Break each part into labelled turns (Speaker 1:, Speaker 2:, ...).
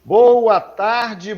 Speaker 1: Boa tarde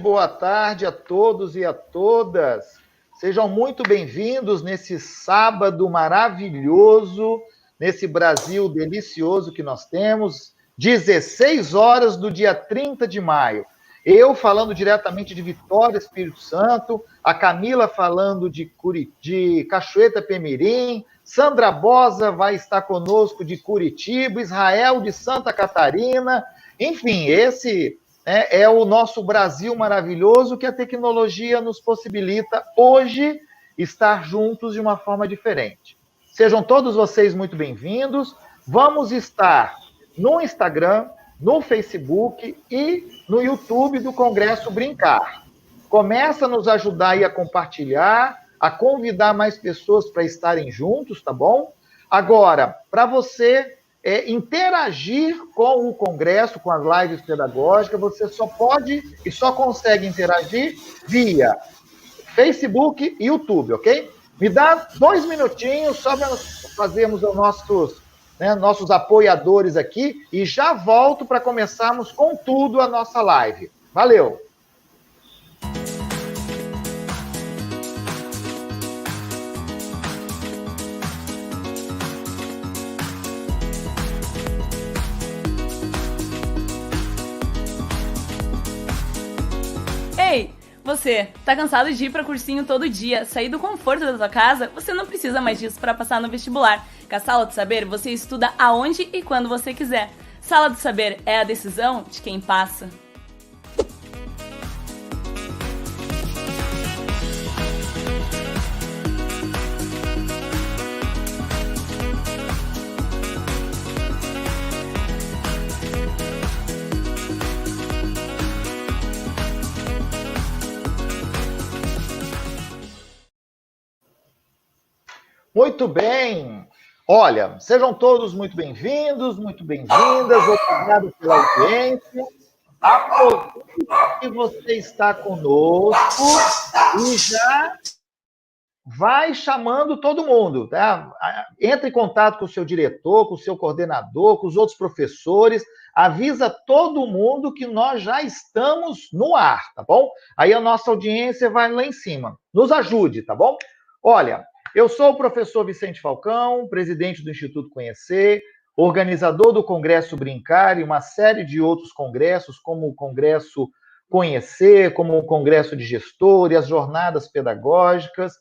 Speaker 1: a todos e a todas. Sejam muito bem-vindos nesse sábado maravilhoso, nesse Brasil delicioso que nós temos, 16 horas do dia 30 de maio. Eu falando diretamente de Vitória, Espírito Santo, a Camila falando de Cachoeira Pemirim, Sandra Bosa vai estar conosco de Curitiba, Israel de Santa Catarina, enfim, esse é o nosso Brasil maravilhoso que a tecnologia nos possibilita hoje estar juntos de uma forma diferente. Sejam todos vocês muito bem-vindos. Vamos estar no Instagram, no Facebook e no YouTube do Congresso Brincar. Começa a nos ajudar aí a compartilhar, a convidar mais pessoas para estarem juntos, tá bom? Agora, para você interagir com o Congresso, com as lives pedagógicas, você só pode e só consegue interagir via Facebook e YouTube, ok? Me dá 2 minutinhos só para fazermos os nossos apoiadores aqui e já volto para começarmos com tudo a nossa live. Valeu!
Speaker 2: Ei, você, tá cansado de ir pra cursinho todo dia, sair do conforto da sua casa? Você não precisa mais disso para passar no vestibular. Com a Sala do Saber, você estuda aonde e quando você quiser. Sala do Saber é a decisão de quem passa.
Speaker 1: Muito bem. Olha, sejam todos muito bem-vindos, muito bem-vindas. Obrigado pela audiência. Aproveite que você está conosco e já vai chamando todo mundo, tá? Entra em contato com o seu diretor, com o seu coordenador, com os outros professores, avisa todo mundo que nós já estamos no ar, tá bom? Aí a nossa audiência vai lá em cima. Nos ajude, tá bom? Olha, eu sou o professor Vicente Falcão, presidente do Instituto Conhecer, organizador do Congresso Brincar e uma série de outros congressos, como o Congresso Conhecer, como o Congresso de Gestor e as jornadas pedagógicas.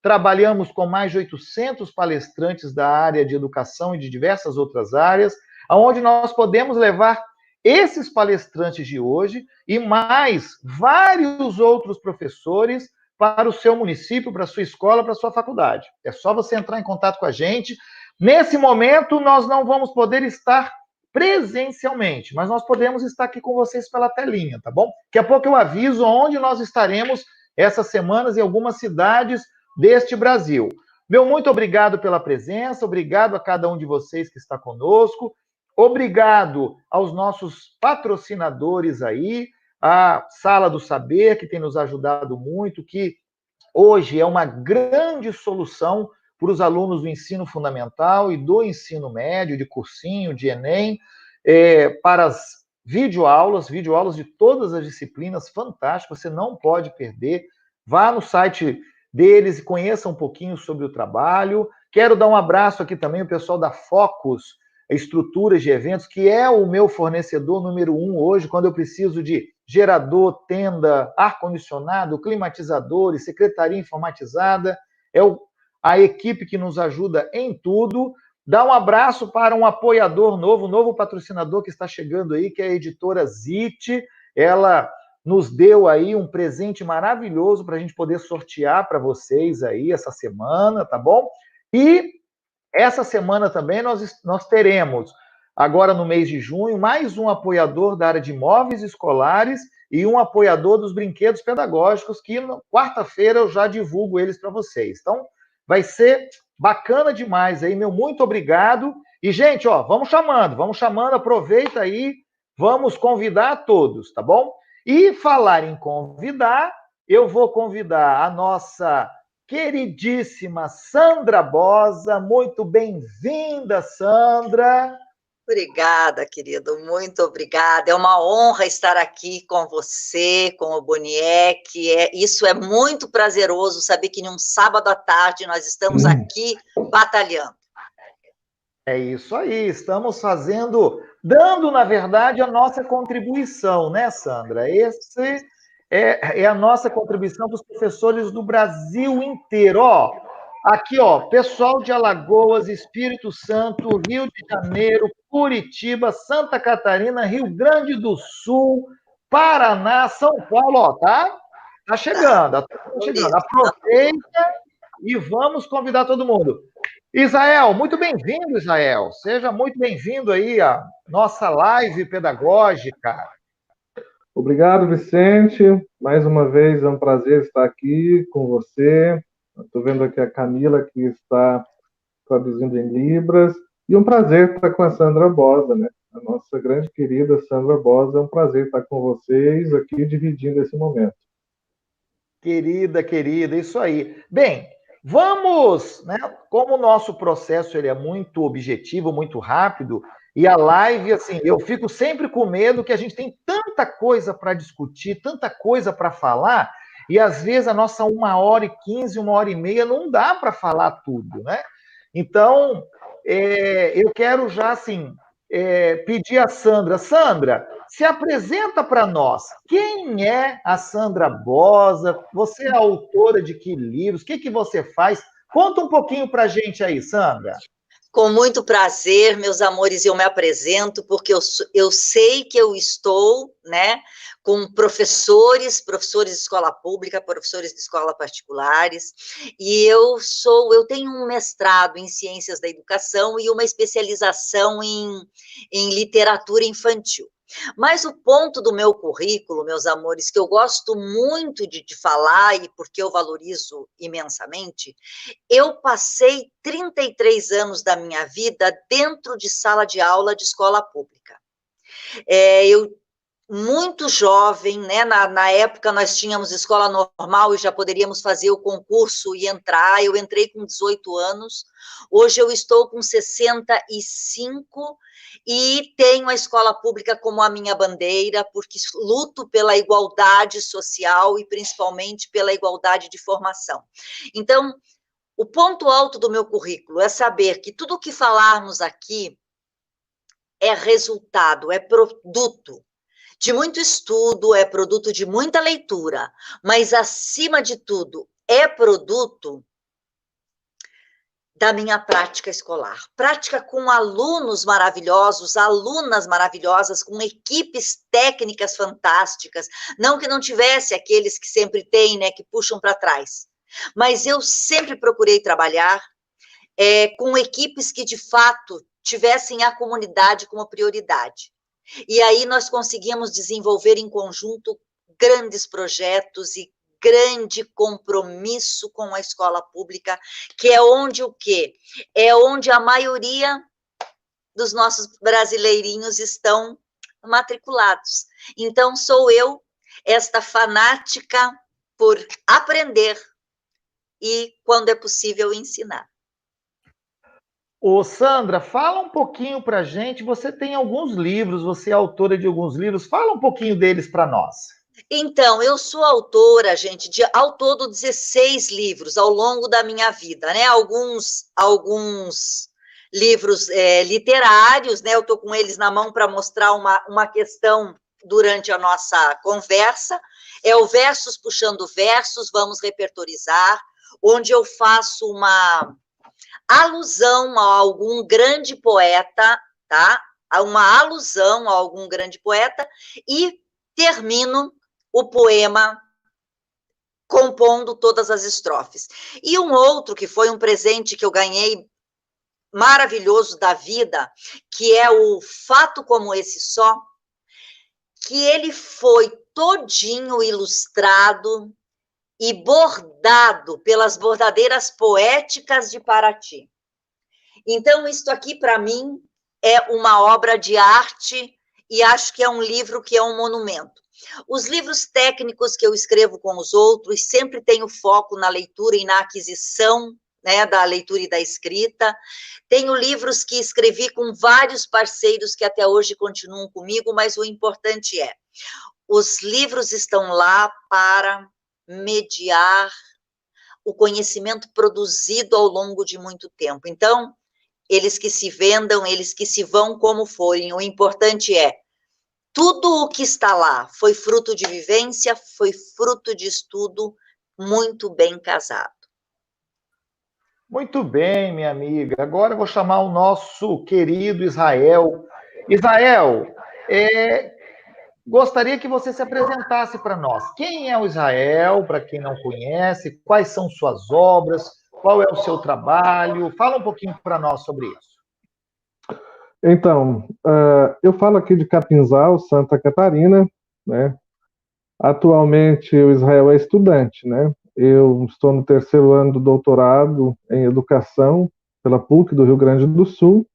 Speaker 1: Trabalhamos com mais de 800 palestrantes da área de educação e de diversas outras áreas, onde nós podemos levar esses palestrantes de hoje e mais vários outros professores para o seu município, para a sua escola, para a sua faculdade. É só você entrar em contato com a gente. Nesse momento, nós não vamos poder estar presencialmente, mas nós podemos estar aqui com vocês pela telinha, tá bom? Daqui a pouco eu aviso onde nós estaremos essas semanas em algumas cidades deste Brasil. Meu muito obrigado pela presença, obrigado a cada um de vocês que está conosco, obrigado aos nossos patrocinadores aí, a Sala do Saber, que tem nos ajudado muito, que hoje é uma grande solução para os alunos do ensino fundamental e do ensino médio, de cursinho, de Enem, para as videoaulas de todas as disciplinas, fantástico, você não pode perder. Vá no site deles e conheça um pouquinho sobre o trabalho. Quero dar um abraço aqui também ao pessoal da Focus Estruturas de Eventos, que é o meu fornecedor número 1 hoje, quando eu preciso de gerador, tenda, ar-condicionado, climatizadores, secretaria informatizada. A equipe que nos ajuda em tudo. Dá um abraço para um apoiador novo, um novo patrocinador que está chegando aí, que é a editora Zit. Ela nos deu aí um presente maravilhoso para a gente poder sortear para vocês aí essa semana, tá bom? E essa semana também nós teremos, agora no mês de junho, mais um apoiador da área de móveis escolares e um apoiador dos brinquedos pedagógicos, que na quarta-feira eu já divulgo eles para vocês. Então, vai ser bacana demais aí, meu muito obrigado. E, gente, ó, vamos chamando, aproveita aí, vamos convidar a todos, tá bom? E falar em convidar, eu vou convidar a nossa queridíssima Sandra Bosa. Muito bem-vinda, Sandra.
Speaker 3: Obrigada, querido, muito obrigada. É uma honra estar aqui com você, com o Boniek. Isso é muito prazeroso, saber que num sábado à tarde nós estamos aqui batalhando.
Speaker 1: É isso aí, estamos dando, na verdade, a nossa contribuição, né, Sandra? Esse é a nossa contribuição para os professores do Brasil inteiro. Ó, aqui, ó, pessoal de Alagoas, Espírito Santo, Rio de Janeiro, Curitiba, Santa Catarina, Rio Grande do Sul, Paraná, São Paulo, ó, tá? Tá chegando, tá chegando. Aproveita e vamos convidar todo mundo. Israel, muito bem-vindo, Israel. Seja muito bem-vindo aí à nossa live pedagógica.
Speaker 4: Obrigado, Vicente. Mais uma vez é um prazer estar aqui com você. Estou vendo aqui a Camila, que está traduzindo em Libras. E um prazer estar com a Sandra Bosa, né? A nossa grande querida Sandra Bosa. É um prazer estar com vocês aqui, dividindo esse momento.
Speaker 1: Querida, isso aí. Bem, vamos, né? Como o nosso processo ele é muito objetivo, muito rápido, e a live, assim, eu fico sempre com medo que a gente tem tanta coisa para discutir, tanta coisa para falar, e às vezes a nossa 1h15, 1h30 não dá para falar tudo, né? Então, eu quero já, assim, pedir a Sandra. Sandra, se apresenta para nós. Quem é a Sandra Bosa? Você é autora de que livros? O que você faz? Conta um pouquinho para a gente aí, Sandra.
Speaker 3: Com muito prazer, meus amores, eu me apresento, porque eu sei que eu estou, né, com professores de escola pública, professores de escola particulares, e eu tenho um mestrado em ciências da educação e uma especialização em literatura infantil. Mas o ponto do meu currículo, meus amores, que eu gosto muito de falar e porque eu valorizo imensamente, eu passei 33 anos da minha vida dentro de sala de aula de escola pública. Eu muito jovem, né? Na época nós tínhamos escola normal e já poderíamos fazer o concurso e entrar. Eu entrei com 18 anos, hoje eu estou com 65 e tenho a escola pública como a minha bandeira, porque luto pela igualdade social e principalmente pela igualdade de formação. Então, o ponto alto do meu currículo é saber que tudo o que falarmos aqui é resultado, é produto de muito estudo, é produto de muita leitura, mas, acima de tudo, é produto da minha prática escolar. Prática com alunos maravilhosos, alunas maravilhosas, com equipes técnicas fantásticas, não que não tivesse aqueles que sempre tem, né, que puxam para trás, mas eu sempre procurei trabalhar com equipes que, de fato, tivessem a comunidade como prioridade. E aí nós conseguimos desenvolver em conjunto grandes projetos e grande compromisso com a escola pública, que é onde o quê? É onde a maioria dos nossos brasileirinhos estão matriculados. Então, sou eu, esta fanática por aprender e, quando é possível, ensinar.
Speaker 1: Ô, Sandra, fala um pouquinho para a gente. Você tem alguns livros, você é autora de alguns livros. Fala um pouquinho deles para nós.
Speaker 3: Então, eu sou autora, gente, de ao todo 16 livros ao longo da minha vida, né? Alguns livros literários, né? Eu estou com eles na mão para mostrar uma questão durante a nossa conversa. É o Versos Puxando Versos, vamos repertorizar, onde eu faço uma alusão a algum grande poeta, tá? Uma alusão a algum grande poeta e termino o poema compondo todas as estrofes. E um outro que foi um presente que eu ganhei maravilhoso da vida, que é o Fato Como Esse Só, que ele foi todinho ilustrado e bordado pelas bordadeiras poéticas de Paraty. Então, isto aqui, para mim, é uma obra de arte e acho que é um livro que é um monumento. Os livros técnicos que eu escrevo com os outros sempre tenho foco na leitura e na aquisição, né, da leitura e da escrita. Tenho livros que escrevi com vários parceiros que até hoje continuam comigo, mas o importante é, os livros estão lá para mediar o conhecimento produzido ao longo de muito tempo. Então, eles que se vendam, eles que se vão como forem, o importante é, tudo o que está lá foi fruto de vivência, foi fruto de estudo muito bem casado.
Speaker 1: Muito bem, minha amiga. Agora eu vou chamar o nosso querido Israel. Israel, gostaria que você se apresentasse para nós. Quem é o Israel, para quem não conhece? Quais são suas obras? Qual é o seu trabalho? Fala um pouquinho para nós sobre isso.
Speaker 4: Então, eu falo aqui de Capinzal, Santa Catarina, né? Atualmente o Israel é estudante, né? Eu estou no 3º ano do doutorado em educação pela PUC do Rio Grande do Sul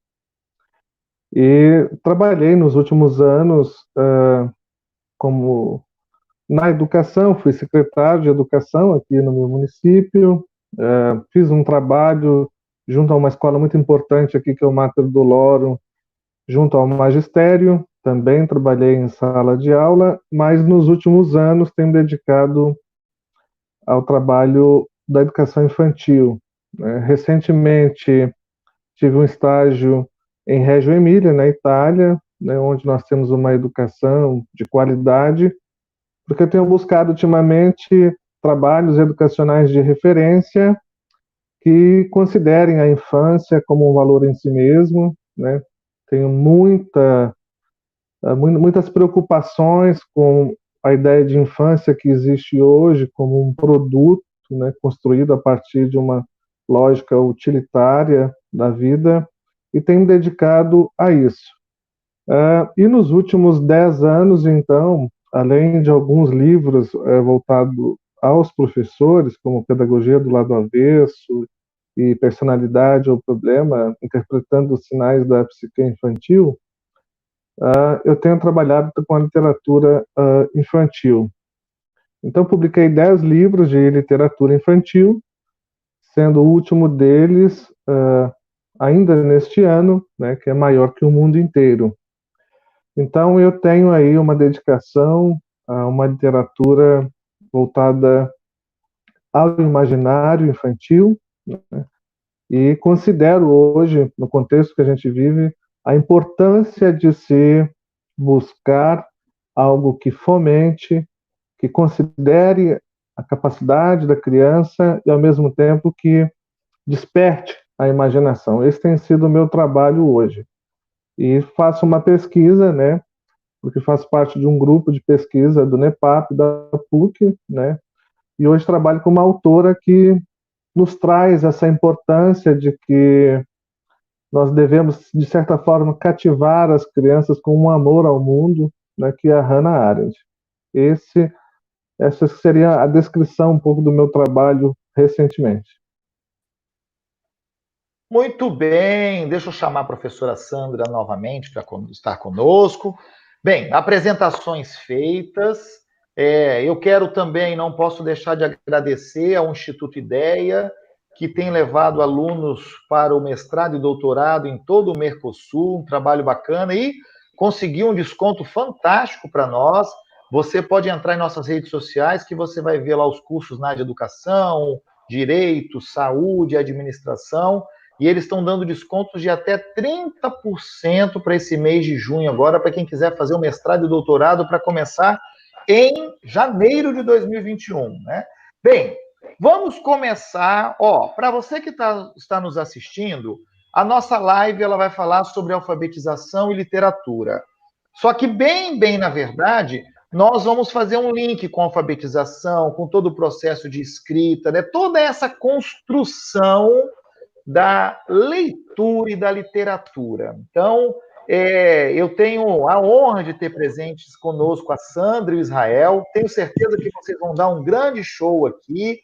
Speaker 4: e trabalhei nos últimos anos como na educação, fui secretário de educação aqui no meu município, fiz um trabalho junto a uma escola muito importante aqui, que é o Mater Doloro, junto ao magistério, também trabalhei em sala de aula, mas nos últimos anos tenho dedicado ao trabalho da educação infantil. Recentemente tive um estágio em Reggio Emília, na Itália, onde nós temos uma educação de qualidade, porque eu tenho buscado ultimamente trabalhos educacionais de referência que considerem a infância como um valor em si mesmo, né? Tenho muitas preocupações com a ideia de infância que existe hoje como um produto, né, construído a partir de uma lógica utilitária da vida, e tenho me dedicado a isso. E nos últimos 10 anos, então, além de alguns livros voltados aos professores, como Pedagogia do Lado Avesso e Personalidade ou Problema, interpretando os sinais da psique infantil, eu tenho trabalhado com a literatura infantil. Então, publiquei 10 livros de literatura infantil, sendo o último deles, ainda neste ano, né, que é Maior que o Mundo Inteiro. Então, eu tenho aí uma dedicação a uma literatura voltada ao imaginário infantil, né, e considero hoje, no contexto que a gente vive, a importância de se buscar algo que fomente, que considere a capacidade da criança e, ao mesmo tempo, que desperte a imaginação. Esse tem sido o meu trabalho hoje. E faço uma pesquisa, né, porque faço parte de um grupo de pesquisa do NEPAP, da PUC, né, e hoje trabalho com uma autora que nos traz essa importância de que nós devemos, de certa forma, cativar as crianças com um amor ao mundo, né, que é a Hannah Arendt. Essa seria a descrição um pouco do meu trabalho recentemente.
Speaker 1: Muito bem, deixa eu chamar a professora Sandra novamente para estar conosco. Bem, apresentações feitas. Eu quero também, não posso deixar de agradecer ao Instituto Ideia, que tem levado alunos para o mestrado e doutorado em todo o Mercosul, um trabalho bacana, e conseguiu um desconto fantástico para nós. Você pode entrar em nossas redes sociais, que você vai ver lá os cursos na área de educação, direito, saúde, administração, e eles estão dando descontos de até 30% para esse mês de junho agora, para quem quiser fazer o mestrado e doutorado para começar em janeiro de 2021, né? Bem, vamos começar. Para você que está nos assistindo, a nossa live ela vai falar sobre alfabetização e literatura. Só que bem na verdade, nós vamos fazer um link com a alfabetização, com todo o processo de escrita, né? Toda essa construção da leitura e da literatura. Então, eu tenho a honra de ter presentes conosco a Sandra e o Israel. Tenho certeza que vocês vão dar um grande show aqui.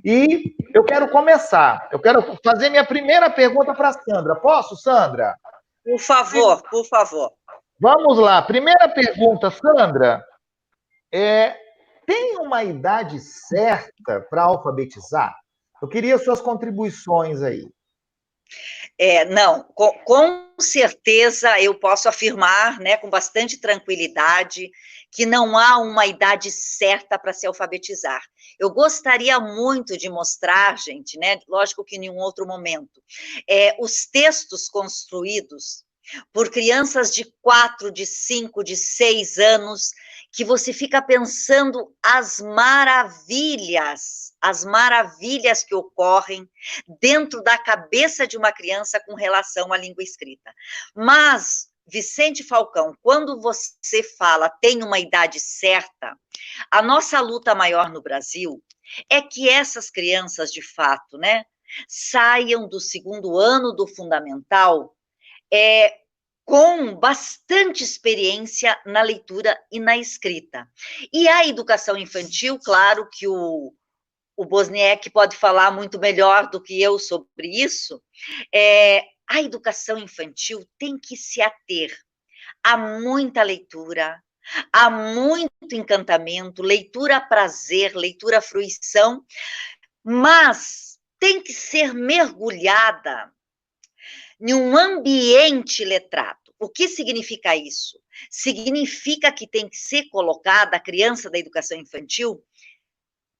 Speaker 1: E eu quero começar. Eu quero fazer minha primeira pergunta para a Sandra. Posso, Sandra?
Speaker 3: Por favor, por favor.
Speaker 1: Vamos lá. Primeira pergunta, Sandra. Tem uma idade certa para alfabetizar? Eu queria suas contribuições aí.
Speaker 3: Não, com certeza eu posso afirmar, né, com bastante tranquilidade, que não há uma idade certa para se alfabetizar. Eu gostaria muito de mostrar, gente, né, lógico que em um outro momento, os textos construídos por crianças de 4, de 5, de 6 anos, que você fica pensando as maravilhas que ocorrem dentro da cabeça de uma criança com relação à língua escrita. Mas, Vicente Falcão, quando você fala tem uma idade certa, a nossa luta maior no Brasil é que essas crianças, de fato, né, saiam do segundo ano do fundamental com bastante experiência na leitura e na escrita. E a educação infantil, claro que o Bosniak pode falar muito melhor do que eu sobre isso, a educação infantil tem que se ater a muita leitura, a muito encantamento, leitura prazer, leitura fruição, mas tem que ser mergulhada em um ambiente letrado. O que significa isso? Significa que tem que ser colocada a criança da educação infantil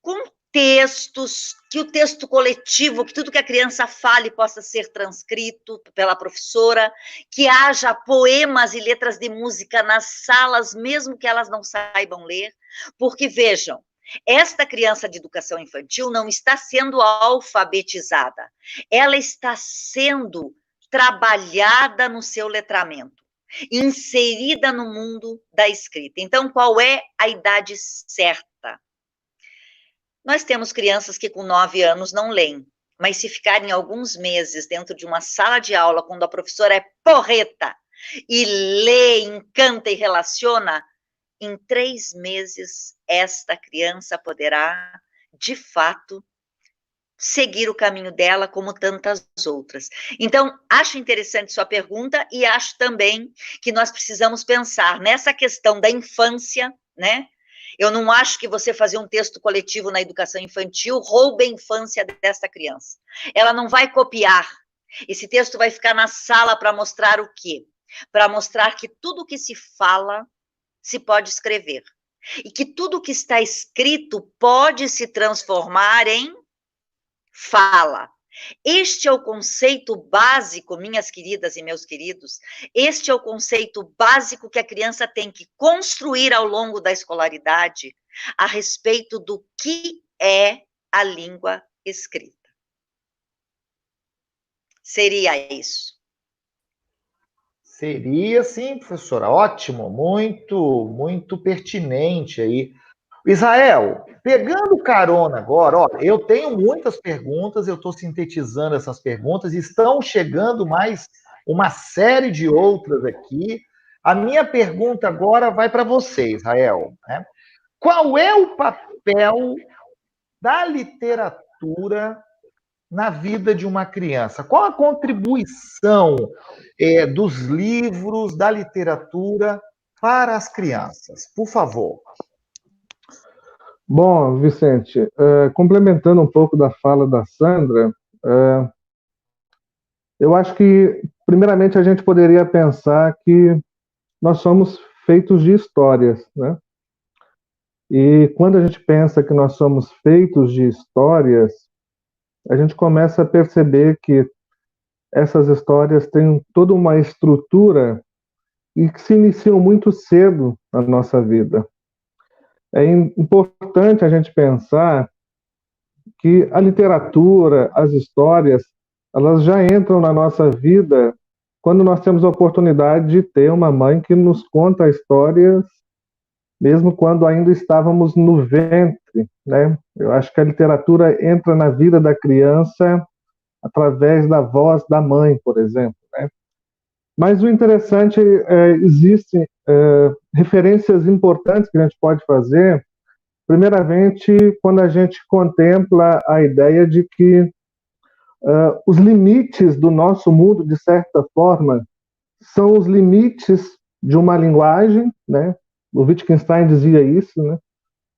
Speaker 3: com textos, que o texto coletivo, que tudo que a criança fale possa ser transcrito pela professora, que haja poemas e letras de música nas salas, mesmo que elas não saibam ler, porque, vejam, esta criança de educação infantil não está sendo alfabetizada, ela está sendo trabalhada no seu letramento, inserida no mundo da escrita. Então, qual é a idade certa? Nós temos crianças que com 9 anos não leem, mas se ficarem alguns meses dentro de uma sala de aula, quando a professora é porreta e lê, encanta e relaciona, em 3 meses esta criança poderá, de fato, seguir o caminho dela como tantas outras. Então, acho interessante sua pergunta e acho também que nós precisamos pensar nessa questão da infância, né? Eu não acho que você fazer um texto coletivo na educação infantil roube a infância desta criança. Ela não vai copiar. Esse texto vai ficar na sala para mostrar o quê? Para mostrar que tudo que se fala se pode escrever. E que tudo que está escrito pode se transformar em fala. Este é o conceito básico, minhas queridas e meus queridos, este é o conceito básico que a criança tem que construir ao longo da escolaridade a respeito do que é a língua escrita. Seria isso.
Speaker 1: Seria, sim, professora. Ótimo, muito pertinente aí. Israel, pegando carona agora, ó, eu tenho muitas perguntas, eu estou sintetizando essas perguntas, estão chegando mais uma série de outras aqui. A minha pergunta agora vai para você, Israel, né? Qual é o papel da literatura na vida de uma criança? Qual a contribuição dos livros, da literatura para as crianças? Por favor.
Speaker 4: Bom, Vicente, complementando um pouco da fala da Sandra, eu acho que, primeiramente, a gente poderia pensar que nós somos feitos de histórias, né? E quando a gente pensa que nós somos feitos de histórias, a gente começa a perceber que essas histórias têm toda uma estrutura e que se iniciam muito cedo na nossa vida. É importante a gente pensar que a literatura, as histórias, elas já entram na nossa vida quando nós temos a oportunidade de ter uma mãe que nos conta histórias, mesmo quando ainda estávamos no ventre, né? Eu acho que a literatura entra na vida da criança através da voz da mãe, por exemplo, né? Mas o interessante existem referências importantes que a gente pode fazer. Primeiramente, quando a gente contempla a ideia de que os limites do nosso mundo, de certa forma, são os limites de uma linguagem, né? O Wittgenstein dizia isso, né?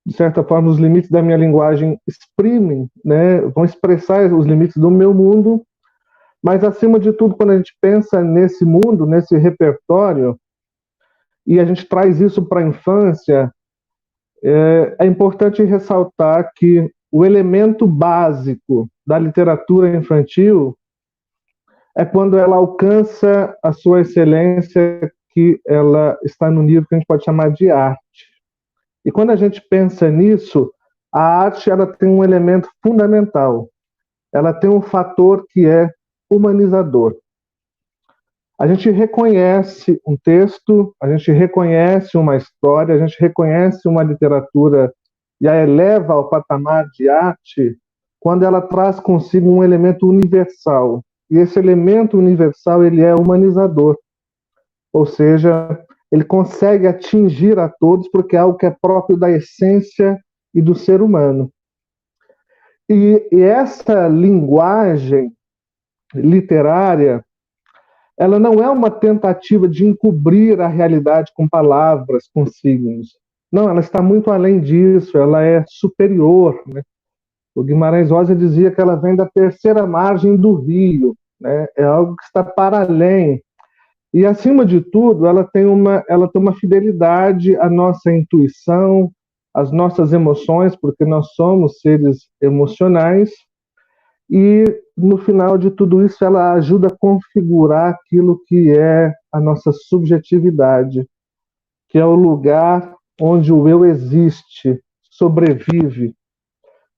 Speaker 4: de certa forma, os limites da minha linguagem exprimem, né, vão expressar os limites do meu mundo, mas, acima de tudo, quando a gente pensa nesse mundo, nesse repertório, e a gente traz isso para a infância, é importante ressaltar que o elemento básico da literatura infantil é quando ela alcança a sua excelência, que ela está no nível que a gente pode chamar de arte. E quando a gente pensa nisso, a arte ela tem um elemento fundamental. Ela tem um fator que é humanizador. A gente reconhece um texto, a gente reconhece uma história, a gente reconhece uma literatura e a eleva ao patamar de arte quando ela traz consigo um elemento universal. E esse elemento universal, ele é humanizador. Ou seja, ele consegue atingir a todos porque é algo que é próprio da essência e do ser humano. E essa linguagem literária, ela não é uma tentativa de encobrir a realidade com palavras, com signos. Não, ela está muito além disso, ela é superior, né? O Guimarães Rosa dizia que ela vem da terceira margem do rio, né? É algo que está para além. E, acima de tudo, ela tem uma fidelidade à nossa intuição, às nossas emoções, porque nós somos seres emocionais, e, no final de tudo isso, ela ajuda a configurar aquilo que é a nossa subjetividade, que é o lugar onde o eu existe, sobrevive,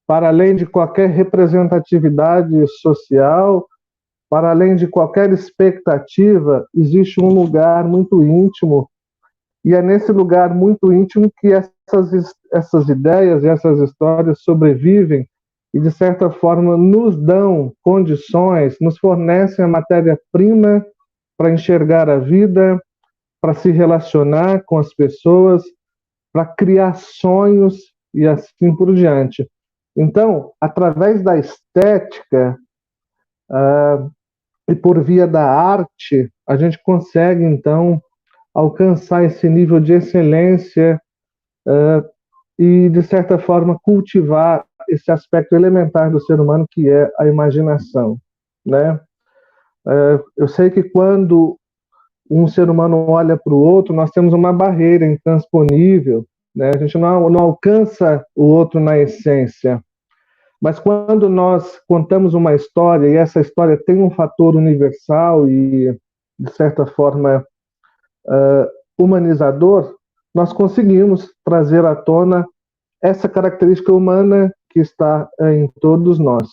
Speaker 4: para além de qualquer representatividade social, para além de qualquer expectativa, existe um lugar muito íntimo, e é nesse lugar muito íntimo que essas ideias e essas histórias sobrevivem e, de certa forma, nos dão condições, nos fornecem a matéria-prima para enxergar a vida, para se relacionar com as pessoas, para criar sonhos e assim por diante. Então, através da estética e por via da arte, a gente consegue, então, alcançar esse nível de excelência e, de certa forma, cultivar esse aspecto elementar do ser humano, que é a imaginação, né? Eu sei que quando um ser humano olha para o outro, nós temos uma barreira intransponível, né? A gente não alcança o outro na essência. Mas quando nós contamos uma história e essa história tem um fator universal e, de certa forma, humanizador, nós conseguimos trazer à tona essa característica humana que está em todos nós.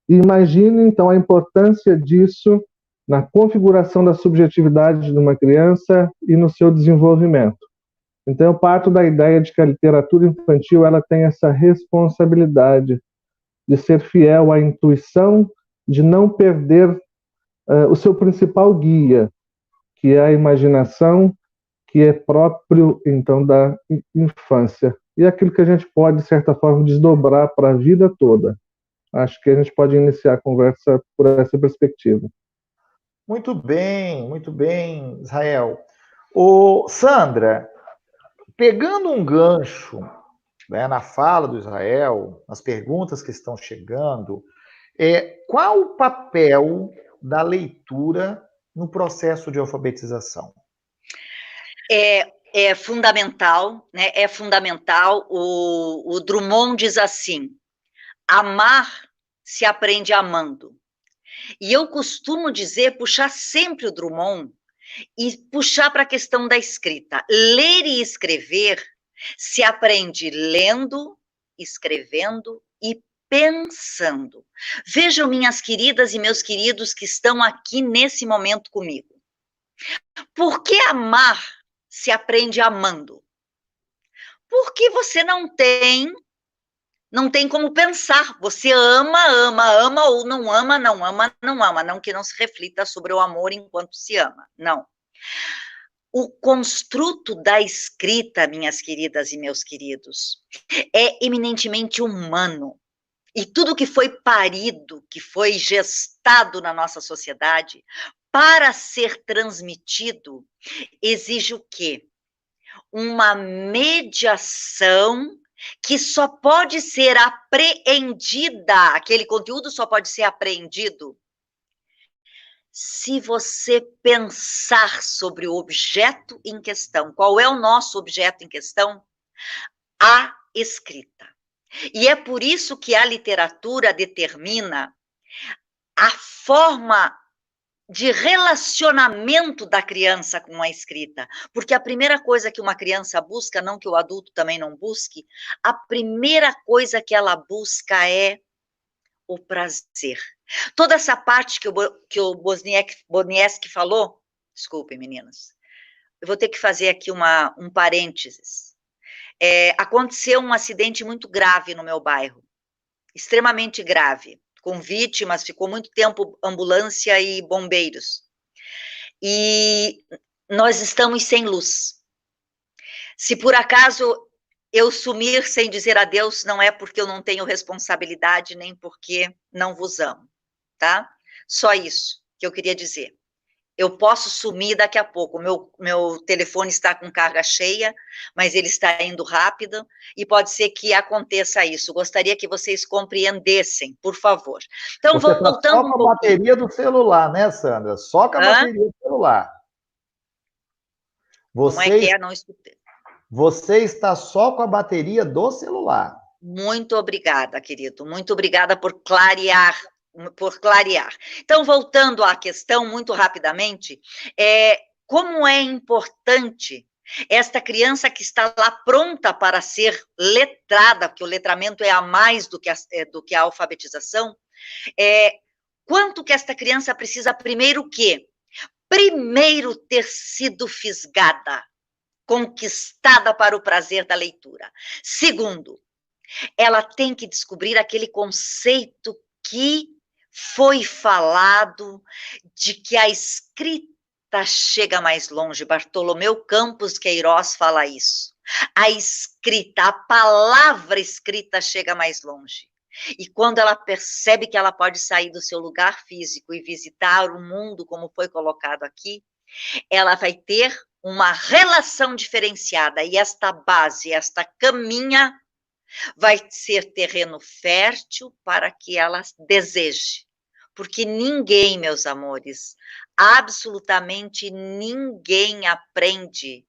Speaker 4: E imagine, então, a importância disso na configuração da subjetividade de uma criança e no seu desenvolvimento. Então, eu parto da ideia de que a literatura infantil ela tem essa responsabilidade de ser fiel à intuição, de não perder o seu principal guia, que é a imaginação, que é próprio, então, da infância. E é aquilo que a gente pode, de certa forma, desdobrar para a vida toda. Acho que a gente pode iniciar a conversa por essa perspectiva.
Speaker 1: Muito bem, Israel. Sandra, pegando um gancho, né, na fala do Israel, nas perguntas que estão chegando, qual o papel da leitura no processo de alfabetização?
Speaker 3: É fundamental, né? É fundamental. O Drummond diz assim: amar se aprende amando. E eu costumo dizer, puxar sempre o Drummond e puxar para a questão da escrita. Ler e escrever se aprende lendo, escrevendo e pensando. Vejam, minhas queridas e meus queridos que estão aqui nesse momento comigo. Por que amar se aprende amando? Porque você não tem como pensar. Você ama ou não ama, não ama, não ama. Não que não se reflita sobre o amor enquanto se ama. Não. O construto da escrita, minhas queridas e meus queridos, é eminentemente humano. E tudo que foi parido, que foi gestado na nossa sociedade, para ser transmitido, exige o quê? Uma mediação que só pode ser apreendida, aquele conteúdo só pode ser apreendido se você pensar sobre o objeto em questão. Qual é o nosso objeto em questão? A escrita. E é por isso que a literatura determina a forma de relacionamento da criança com a escrita. Porque a primeira coisa que uma criança busca, não que o adulto também não busque, a primeira coisa que ela busca é o prazer. Toda essa parte que o Bosniewski falou, desculpem, meninas, eu vou ter que fazer aqui um parênteses. Aconteceu um acidente muito grave no meu bairro, extremamente grave, com vítimas, ficou muito tempo ambulância e bombeiros. E nós estamos sem luz. Se por acaso eu sumir sem dizer adeus, não é porque eu não tenho responsabilidade, nem porque não vos amo, tá? Só isso que eu queria dizer. Eu posso sumir daqui a pouco, meu telefone está com carga cheia, mas ele está indo rápido, e pode ser que aconteça isso. Gostaria que vocês compreendessem, por favor. Então,
Speaker 1: você
Speaker 3: voltando
Speaker 1: só com a bateria do celular, né, Sandra? Só com a bateria do celular.
Speaker 3: Como é que é? Não escutei.
Speaker 1: Você está só com a bateria do celular.
Speaker 3: Muito obrigada, querido. Muito obrigada por clarear. Então, voltando à questão, muito rapidamente, como é importante esta criança que está lá pronta para ser letrada, porque o letramento é a mais do que a alfabetização, quanto que esta criança precisa primeiro o quê? Primeiro ter sido fisgada, conquistada para o prazer da leitura. Segundo, ela tem que descobrir aquele conceito que foi falado de que a escrita chega mais longe. Bartolomeu Campos Queiroz fala isso. A escrita, a palavra escrita chega mais longe. E quando ela percebe que ela pode sair do seu lugar físico e visitar o mundo, como foi colocado aqui, ela vai ter uma relação diferenciada, e esta base, esta caminha, vai ser terreno fértil para que ela deseje. Porque ninguém, meus amores, absolutamente ninguém aprende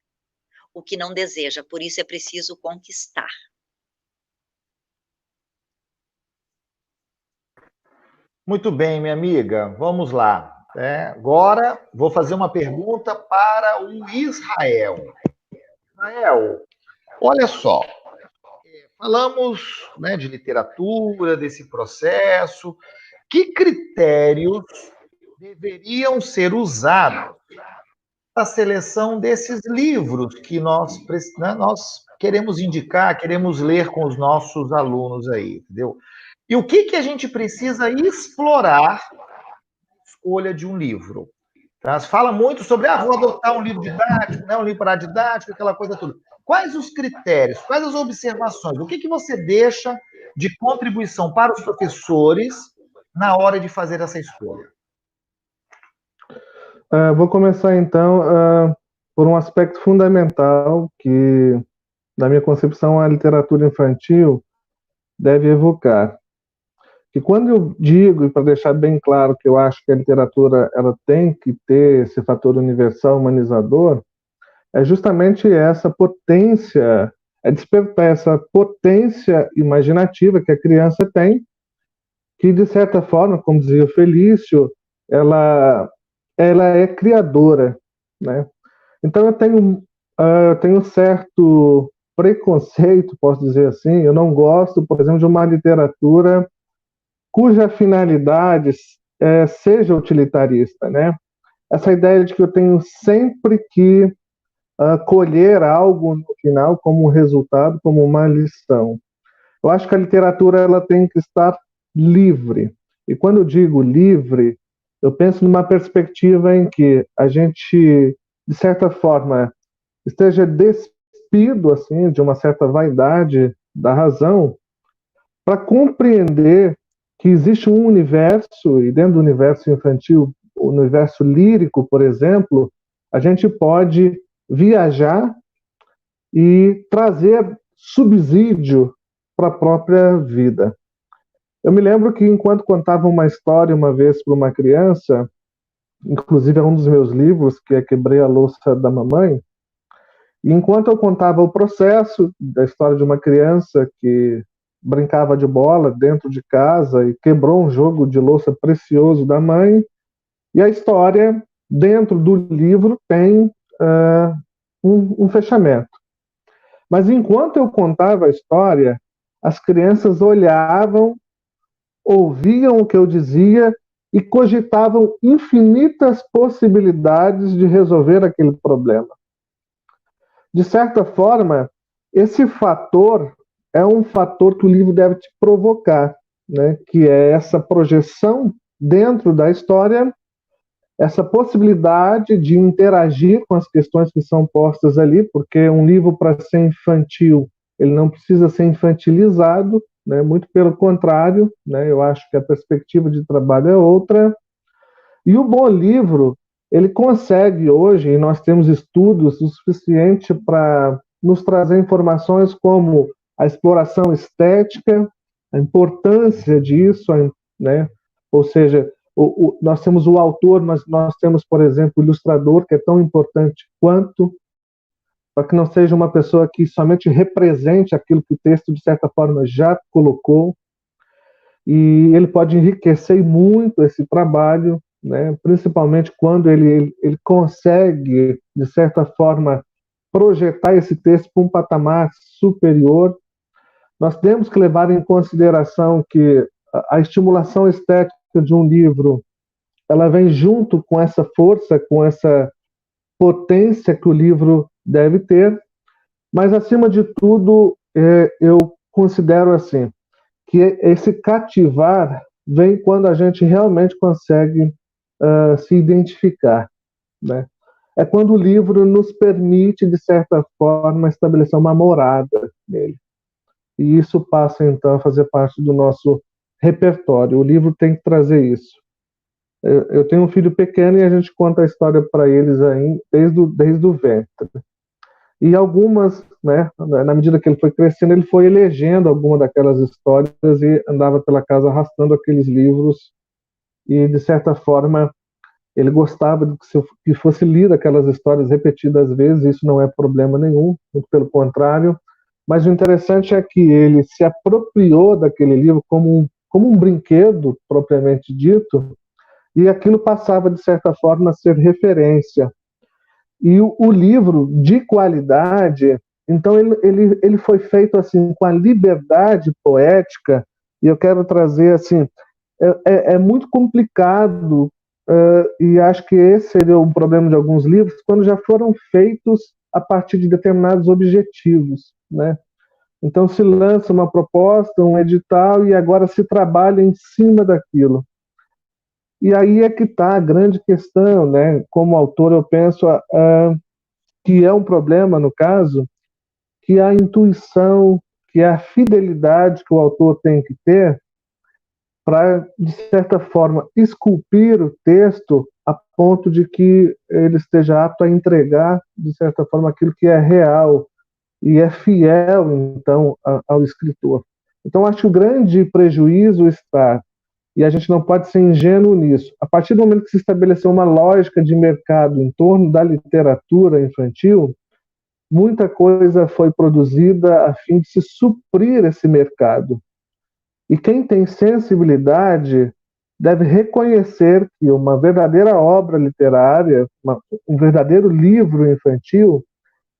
Speaker 3: o que não deseja, por isso é preciso conquistar.
Speaker 1: Muito bem, minha amiga, vamos lá. Agora, vou fazer uma pergunta para o Israel. Israel, olha só, falamos, né, de literatura, desse processo. Que critérios deveriam ser usados para a seleção desses livros que nós queremos indicar, queremos ler com os nossos alunos aí, entendeu? E o que a gente precisa explorar na escolha de um livro? Tá? Se fala muito sobre, vou adotar um livro didático, né, um livro paradidático, aquela coisa toda. Quais os critérios, quais as observações? O que você deixa de contribuição para os professores na hora de fazer essa escolha?
Speaker 4: Vou começar, então, por um aspecto fundamental que, na minha concepção, a literatura infantil deve evocar. Que quando eu digo, e para deixar bem claro que eu acho que a literatura ela tem que ter esse fator universal humanizador, é justamente essa potência, é despertar essa potência imaginativa que a criança tem, que de certa forma, como dizia o Felício, ela é criadora, né? Então eu tenho certo preconceito, posso dizer assim, eu não gosto, por exemplo, de uma literatura cuja finalidade seja utilitarista, né? Essa ideia de que eu tenho sempre que colher algo no final como resultado, como uma lição. Eu acho que a literatura ela tem que estar livre. E quando eu digo livre, eu penso numa perspectiva em que a gente, de certa forma, esteja despido assim, de uma certa vaidade da razão, para compreender que existe um universo, e dentro do universo infantil, o universo lírico, por exemplo, a gente pode viajar e trazer subsídio para a própria vida. Eu me lembro que, enquanto contava uma história uma vez para uma criança, inclusive é um dos meus livros, que é Quebrei a Louça da Mamãe, e enquanto eu contava o processo da história de uma criança que brincava de bola dentro de casa e quebrou um jogo de louça precioso da mãe, e a história, dentro do livro, tem um fechamento. Mas enquanto eu contava a história, as crianças olhavam, ouviam o que eu dizia e cogitavam infinitas possibilidades de resolver aquele problema. De certa forma, esse fator é um fator que o livro deve te provocar, né? Que é essa projeção dentro da história, essa possibilidade de interagir com as questões que são postas ali, porque um livro, para ser infantil, ele não precisa ser infantilizado, né? Muito pelo contrário, né? Eu acho que a perspectiva de trabalho é outra. E o bom livro, ele consegue hoje, e nós temos estudos o suficiente para nos trazer informações como a exploração estética, a importância disso, né? Ou seja, nós temos o autor, mas nós temos, por exemplo, o ilustrador, que é tão importante quanto, para que não seja uma pessoa que somente represente aquilo que o texto, de certa forma, já colocou, e ele pode enriquecer muito esse trabalho, né? Principalmente quando ele consegue, de certa forma, projetar esse texto para um patamar superior. Nós temos que levar em consideração que a estimulação estética de um livro, ela vem junto com essa força, com essa potência que o livro deve ter, mas, acima de tudo, eu considero assim, que esse cativar vem quando a gente realmente consegue se identificar, né? É quando o livro nos permite, de certa forma, estabelecer uma morada nele. E isso passa, então, a fazer parte do nosso repertório. O livro tem que trazer isso. Eu tenho um filho pequeno e a gente conta a história para eles aí desde o ventre. E algumas, né, na medida que ele foi crescendo, ele foi elegendo alguma daquelas histórias e andava pela casa arrastando aqueles livros. E, de certa forma, ele gostava de que fosse lida aquelas histórias repetidas vezes. Isso não é problema nenhum, muito pelo contrário. Mas o interessante é que ele se apropriou daquele livro como um brinquedo, propriamente dito, e aquilo passava, de certa forma, a ser referência. E o livro, de qualidade, então ele foi feito assim com a liberdade poética, e eu quero trazer assim, é muito complicado, e acho que esse seria um problema de alguns livros, quando já foram feitos a partir de determinados objetivos, né? Então se lança uma proposta, um edital, e agora se trabalha em cima daquilo. E aí é que está a grande questão, né? Como autor, eu penso que é um problema, no caso, que a intuição, que a fidelidade que o autor tem que ter para, de certa forma, esculpir o texto a ponto de que ele esteja apto a entregar, de certa forma, aquilo que é real e é fiel, então, ao escritor. Então, acho que o grande prejuízo está, e a gente não pode ser ingênuo nisso, a partir do momento que se estabeleceu uma lógica de mercado em torno da literatura infantil, muita coisa foi produzida a fim de se suprir esse mercado. E quem tem sensibilidade deve reconhecer que uma verdadeira obra literária, um verdadeiro livro infantil,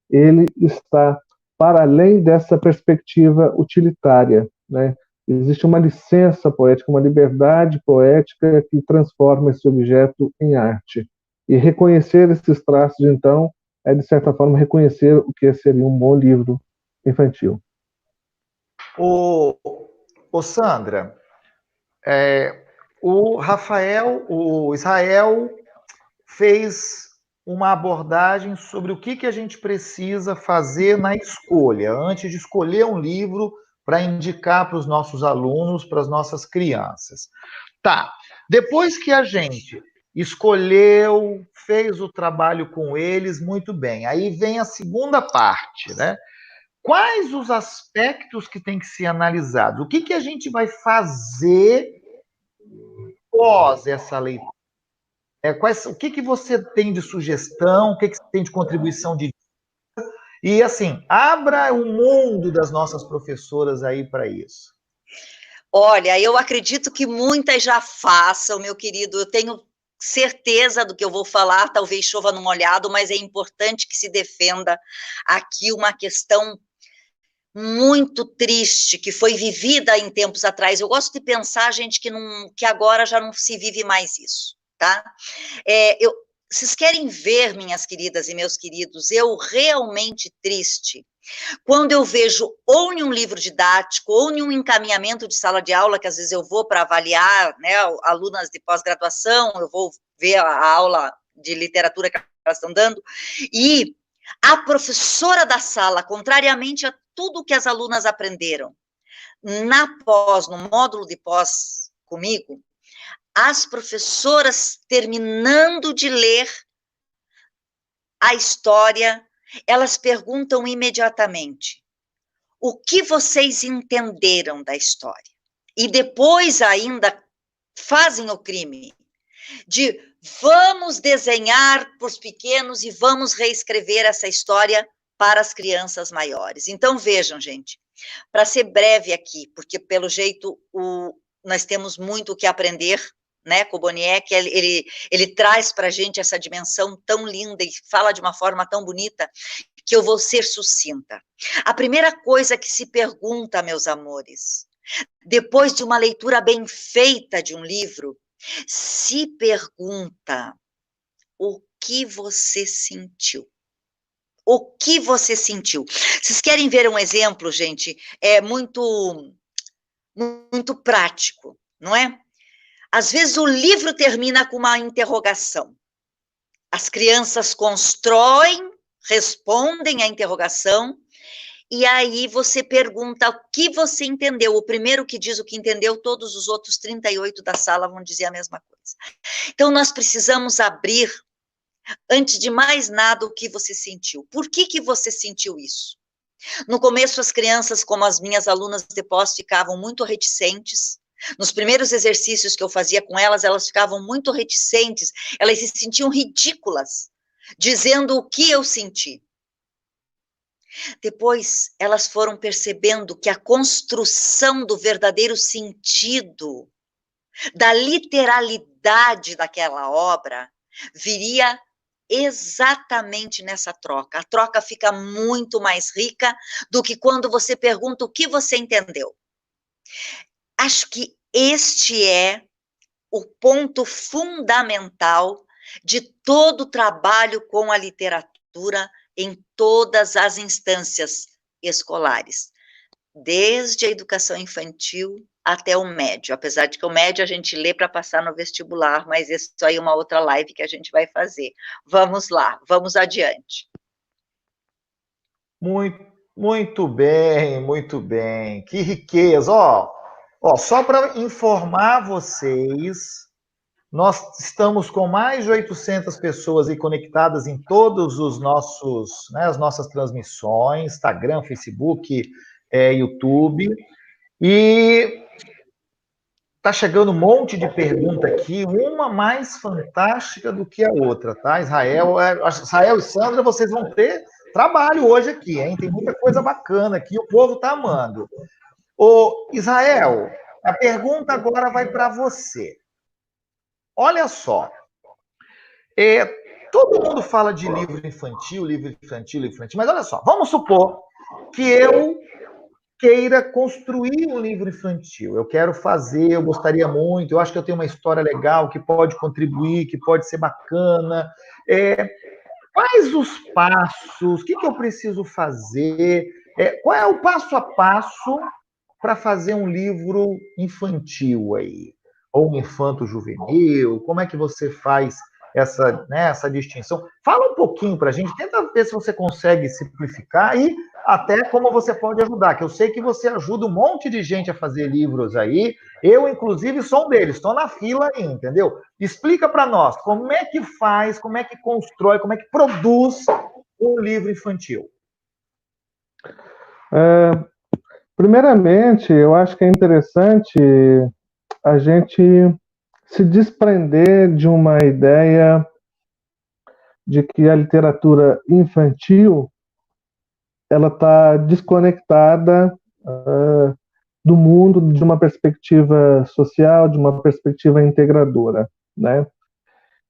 Speaker 4: ele está para além dessa perspectiva utilitária, né? Existe uma licença poética, uma liberdade poética que transforma esse objeto em arte. E reconhecer esses traços, então, é, de certa forma, reconhecer o que seria um bom livro infantil.
Speaker 1: Ô Sandra, o Israel fez uma abordagem sobre o que a gente precisa fazer na escolha, antes de escolher um livro para indicar para os nossos alunos, para as nossas crianças. Tá, depois que a gente escolheu, fez o trabalho com eles, muito bem. Aí vem a segunda parte, né? quais os aspectos que tem que ser analisados? O que a gente vai fazer após essa leitura? O que você tem de sugestão? O que você tem de contribuição de... E, assim, abra o mundo das nossas professoras aí para isso.
Speaker 3: Olha, eu acredito que muitas já façam, meu querido. Eu tenho certeza do que eu vou falar, talvez chova no molhado, mas é importante que se defenda aqui uma questão muito triste, que foi vivida em tempos atrás. Eu gosto de pensar, gente, que agora já não se vive mais isso, tá? Vocês querem ver, minhas queridas e meus queridos, eu realmente triste, quando eu vejo ou em um livro didático, ou em um encaminhamento de sala de aula, que às vezes eu vou para avaliar, né, alunas de pós-graduação, eu vou ver a aula de literatura que elas estão dando, e a professora da sala, contrariamente a tudo que as alunas aprenderam no módulo de pós comigo, as professoras terminando de ler a história, elas perguntam imediatamente: o que vocês entenderam da história? E depois ainda fazem o crime de vamos desenhar para os pequenos e vamos reescrever essa história para as crianças maiores. Então, vejam, gente, para ser breve aqui, porque pelo jeito nós temos muito o que aprender, né, com o Boniek, ele traz para a gente essa dimensão tão linda e fala de uma forma tão bonita, que eu vou ser sucinta. A primeira coisa que se pergunta, meus amores, depois de uma leitura bem feita de um livro, se pergunta: o que você sentiu? O que você sentiu? Vocês querem ver um exemplo, gente? É muito prático, não é? Às vezes o livro termina com uma interrogação. As crianças constroem, respondem à interrogação, e aí você pergunta o que você entendeu. O primeiro que diz o que entendeu, todos os outros 38 da sala vão dizer a mesma coisa. Então, nós precisamos abrir, antes de mais nada, o que você sentiu. Por que você sentiu isso? No começo, as crianças, como as minhas alunas de pós, ficavam muito reticentes. Nos primeiros exercícios que eu fazia com elas, elas ficavam muito reticentes, elas se sentiam ridículas, dizendo o que eu senti. Depois, elas foram percebendo que a construção do verdadeiro sentido, da literalidade daquela obra, viria exatamente nessa troca. A troca fica muito mais rica do que quando você pergunta o que você entendeu. Acho que este é o ponto fundamental de todo o trabalho com a literatura em todas as instâncias escolares, desde a educação infantil até o médio, apesar de que o médio a gente lê para passar no vestibular, mas isso aí é uma outra live que a gente vai fazer. Vamos lá, vamos adiante.
Speaker 1: Muito bem, muito bem. Que riqueza. Só para informar vocês, nós estamos com mais de 800 pessoas aí conectadas em todos os nossos, né, as nossas transmissões, Instagram, Facebook, YouTube, e tá chegando um monte de pergunta aqui, uma mais fantástica do que a outra, tá? Israel e Sandra, vocês vão ter trabalho hoje aqui, hein? Tem muita coisa bacana aqui, o povo tá amando. Ô, Israel, a pergunta agora vai para você. Olha só, todo mundo fala de livro infantil, mas olha só, vamos supor que eu queira construir um livro infantil. Eu quero fazer, eu gostaria muito, eu acho que eu tenho uma história legal que pode contribuir, que pode ser bacana. Quais os passos? O que eu preciso fazer? Qual é o passo a passo para fazer um livro infantil aí? Ou um infanto-juvenil? Como é que você faz essa distinção? Fala um pouquinho para a gente, tenta ver se você consegue simplificar e até como você pode ajudar, que eu sei que você ajuda um monte de gente a fazer livros aí, eu, inclusive, sou um deles, estou na fila aí, entendeu? Explica para nós, como é que faz, como é que constrói, como é que produz um livro infantil?
Speaker 4: Primeiramente, eu acho que é interessante a gente se desprender de uma ideia de que a literatura infantil ela está desconectada do mundo de uma perspectiva social, de uma perspectiva integradora, né?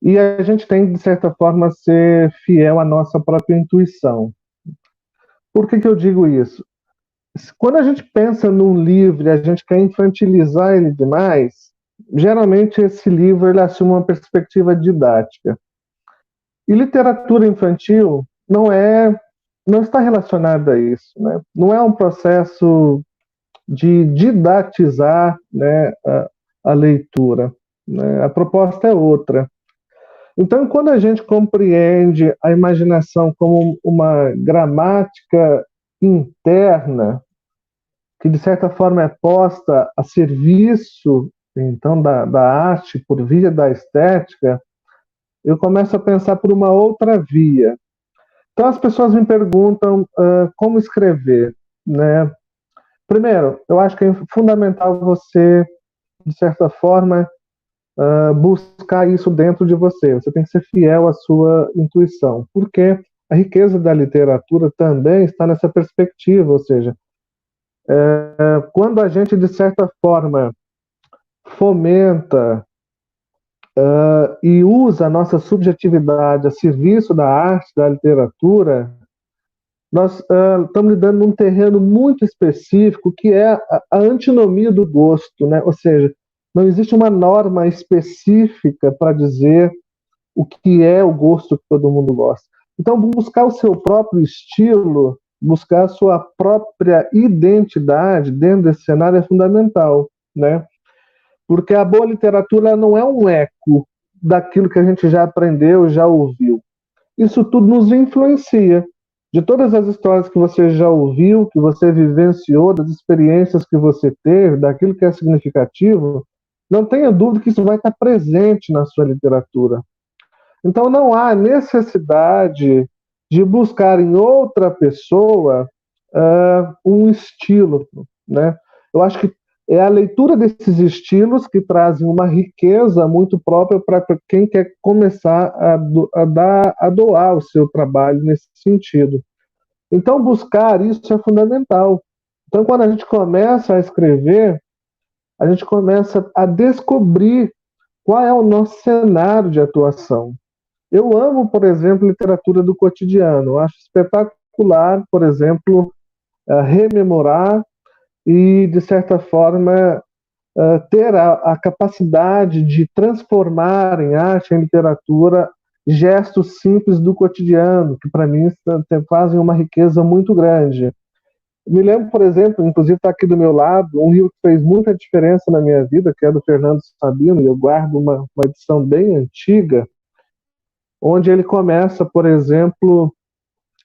Speaker 4: E a gente tem, de certa forma, ser fiel à nossa própria intuição. Por que eu digo isso? Quando a gente pensa num livro e a gente quer infantilizar ele demais, geralmente esse livro ele assume uma perspectiva didática. E literatura infantil não está relacionada a isso, né? Não é um processo de didatizar, né, a leitura, né? A proposta é outra. Então, quando a gente compreende a imaginação como uma gramática interna, que de certa forma é posta a serviço, então, da arte por via da estética, eu começo a pensar por uma outra via. Então, as pessoas me perguntam como escrever, né? Primeiro, eu acho que é fundamental você, de certa forma, buscar isso dentro de você. Você tem que ser fiel à sua intuição, porque a riqueza da literatura também está nessa perspectiva, ou seja, quando a gente, de certa forma, fomenta e usa a nossa subjetividade a serviço da arte, da literatura, nós estamos lidando num terreno muito específico que é a antinomia do gosto, né? Ou seja, não existe uma norma específica para dizer o que é o gosto que todo mundo gosta. Então, buscar o seu próprio estilo, buscar a sua própria identidade dentro desse cenário é fundamental, né? Porque a boa literatura não é um eco daquilo que a gente já aprendeu, já ouviu. Isso tudo nos influencia. De todas as histórias que você já ouviu, que você vivenciou, das experiências que você teve, daquilo que é significativo, não tenha dúvida que isso vai estar presente na sua literatura. Então não há necessidade de buscar em outra pessoa um estilo, né? Eu acho que é a leitura desses estilos que trazem uma riqueza muito própria para quem quer começar a doar o seu trabalho nesse sentido. Então buscar isso é fundamental. Então quando a gente começa a escrever, a gente começa a descobrir qual é o nosso cenário de atuação. Eu amo, por exemplo, literatura do cotidiano. Eu acho espetacular, por exemplo, rememorar e, de certa forma, ter a capacidade de transformar em arte, em literatura, gestos simples do cotidiano, que para mim fazem uma riqueza muito grande. Me lembro, por exemplo, inclusive está aqui do meu lado, um livro que fez muita diferença na minha vida, que é do Fernando Sabino, e eu guardo uma edição bem antiga, onde ele começa, por exemplo,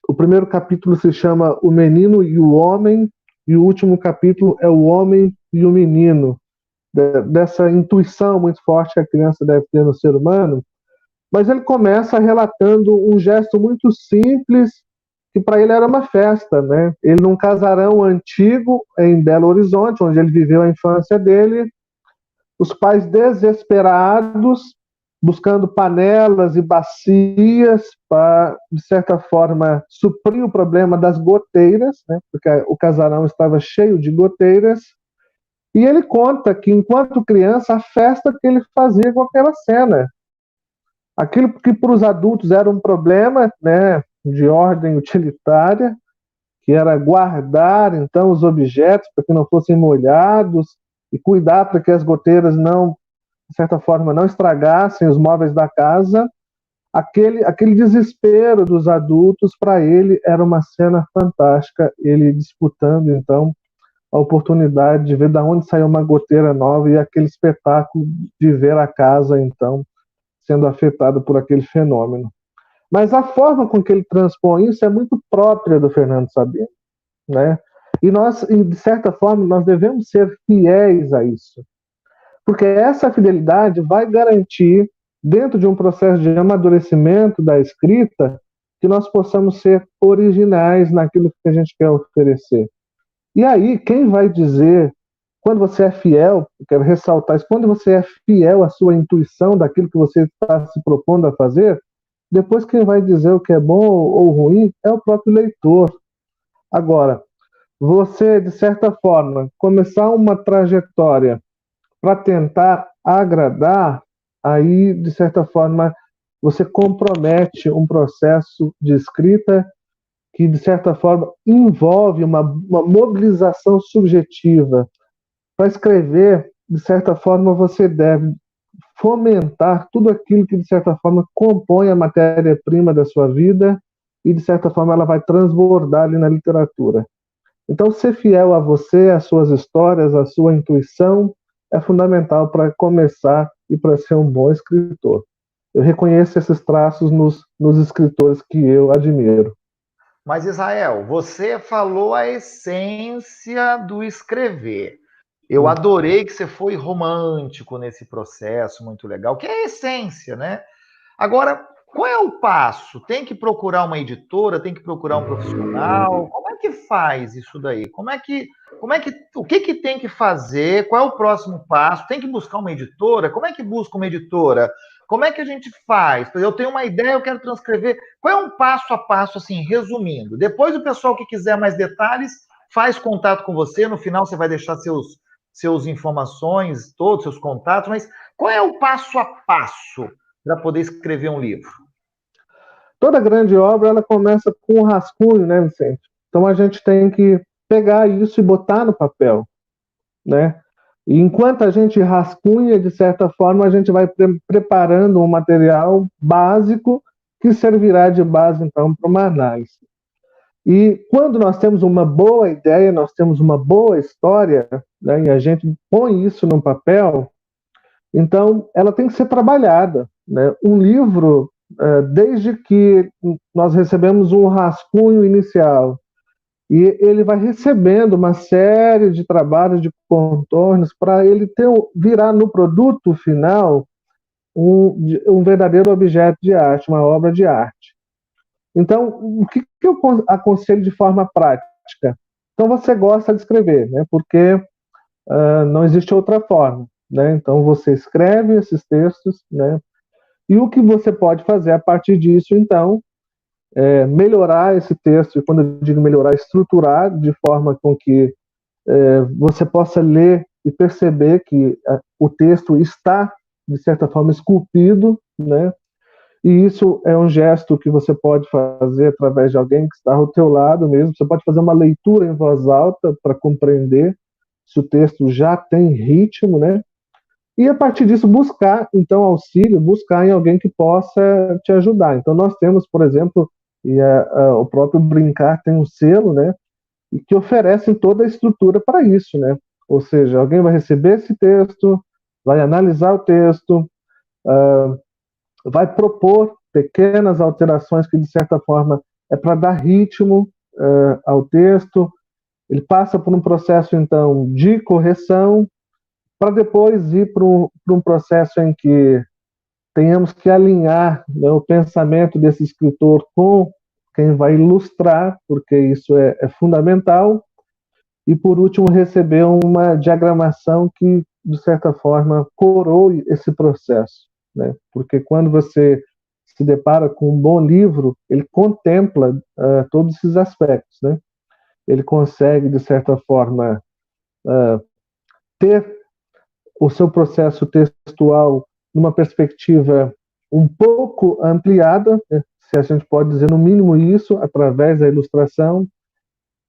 Speaker 4: o primeiro capítulo se chama O Menino e o Homem, e o último capítulo é O Homem e o Menino, dessa intuição muito forte que a criança deve ter no ser humano, mas ele começa relatando um gesto muito simples, que para ele era uma festa, né? Ele num casarão antigo em Belo Horizonte, onde ele viveu a infância dele, os pais desesperados, buscando panelas e bacias para, de certa forma, suprir o problema das goteiras, né? Porque o casarão estava cheio de goteiras. E ele conta que, enquanto criança, a festa que ele fazia com aquela cena. Aquilo que para os adultos era um problema, né, de ordem utilitária, que era guardar, então, os objetos para que não fossem molhados e cuidar para que as goteiras não, de certa forma, não estragassem os móveis da casa. Aquele desespero dos adultos, para ele, era uma cena fantástica, ele disputando, então, a oportunidade de ver de onde saiu uma goteira nova e aquele espetáculo de ver a casa, então, sendo afetada por aquele fenômeno. Mas a forma com que ele transpõe isso é muito própria do Fernando Sabino, né? E nós, de certa forma, nós devemos ser fiéis a isso. Porque essa fidelidade vai garantir, dentro de um processo de amadurecimento da escrita, que nós possamos ser originais naquilo que a gente quer oferecer. E aí, quem vai dizer, quando você é fiel, eu quero ressaltar isso, quando você é fiel à sua intuição daquilo que você está se propondo a fazer, depois quem vai dizer o que é bom ou ruim é o próprio leitor. Agora, você, de certa forma, começar uma trajetória para tentar agradar, aí, de certa forma, você compromete um processo de escrita que, de certa forma, envolve uma mobilização subjetiva. Para escrever, de certa forma, você deve fomentar tudo aquilo que, de certa forma, compõe a matéria-prima da sua vida e, de certa forma, ela vai transbordar ali na literatura. Então, ser fiel a você, às suas histórias, à sua intuição, é fundamental para começar e para ser um bom escritor. Eu reconheço esses traços nos escritores que eu admiro.
Speaker 1: Mas, Israel, você falou a essência do escrever. Eu adorei que você foi romântico nesse processo, muito legal, que é a essência, né? Agora, qual é o passo? Tem que procurar uma editora, tem que procurar um profissional? Como é que faz isso daí? O que tem que fazer? Qual é o próximo passo? Tem que buscar uma editora? Como é que busca uma editora? Como é que a gente faz? Eu tenho uma ideia, eu quero transcrever. Qual é um passo a passo, assim, resumindo? Depois o pessoal que quiser mais detalhes faz contato com você. No final você vai deixar seus informações, todos seus contatos. Mas qual é o passo a passo para poder escrever um livro?
Speaker 4: Toda grande obra, ela começa com um rascunho, né, Vicente? Então a gente tem que pegar isso e botar no papel, né? E enquanto a gente rascunha, de certa forma, a gente vai preparando um material básico que servirá de base, então, para uma análise. E quando nós temos uma boa ideia, nós temos uma boa história, né, e a gente põe isso no papel, então ela tem que ser trabalhada, né? Um livro, desde que nós recebemos um rascunho inicial, e ele vai recebendo uma série de trabalhos de contornos para ele virar no produto final um verdadeiro objeto de arte, uma obra de arte. Então, o que eu aconselho de forma prática? Então, você gosta de escrever, né? Porque não existe outra forma, né? Então, você escreve esses textos, né? E o que você pode fazer a partir disso, então, melhorar esse texto, e quando eu digo melhorar, estruturar de forma com que você possa ler e perceber que o texto está, de certa forma, esculpido, né? E isso é um gesto que você pode fazer através de alguém que está ao teu lado mesmo. Você pode fazer uma leitura em voz alta para compreender se o texto já tem ritmo, né? E a partir disso buscar, então, auxílio, buscar em alguém que possa te ajudar. Então nós temos, por exemplo, o próprio Brincar tem um selo, né? E que oferecem toda a estrutura para isso, né? Ou seja, alguém vai receber esse texto, vai analisar o texto, vai propor pequenas alterações que, de certa forma, é para dar ritmo ao texto. Ele passa por um processo, então, de correção, para depois ir para um processo em que tenhamos que alinhar, né, o pensamento desse escritor com quem vai ilustrar, porque isso é fundamental. E, por último, receber uma diagramação que, de certa forma, coroe esse processo, né? Porque quando você se depara com um bom livro, ele contempla todos esses aspectos, né? Ele consegue, de certa forma, ter o seu processo textual numa perspectiva um pouco ampliada, né? Se a gente pode dizer no mínimo isso, através da ilustração,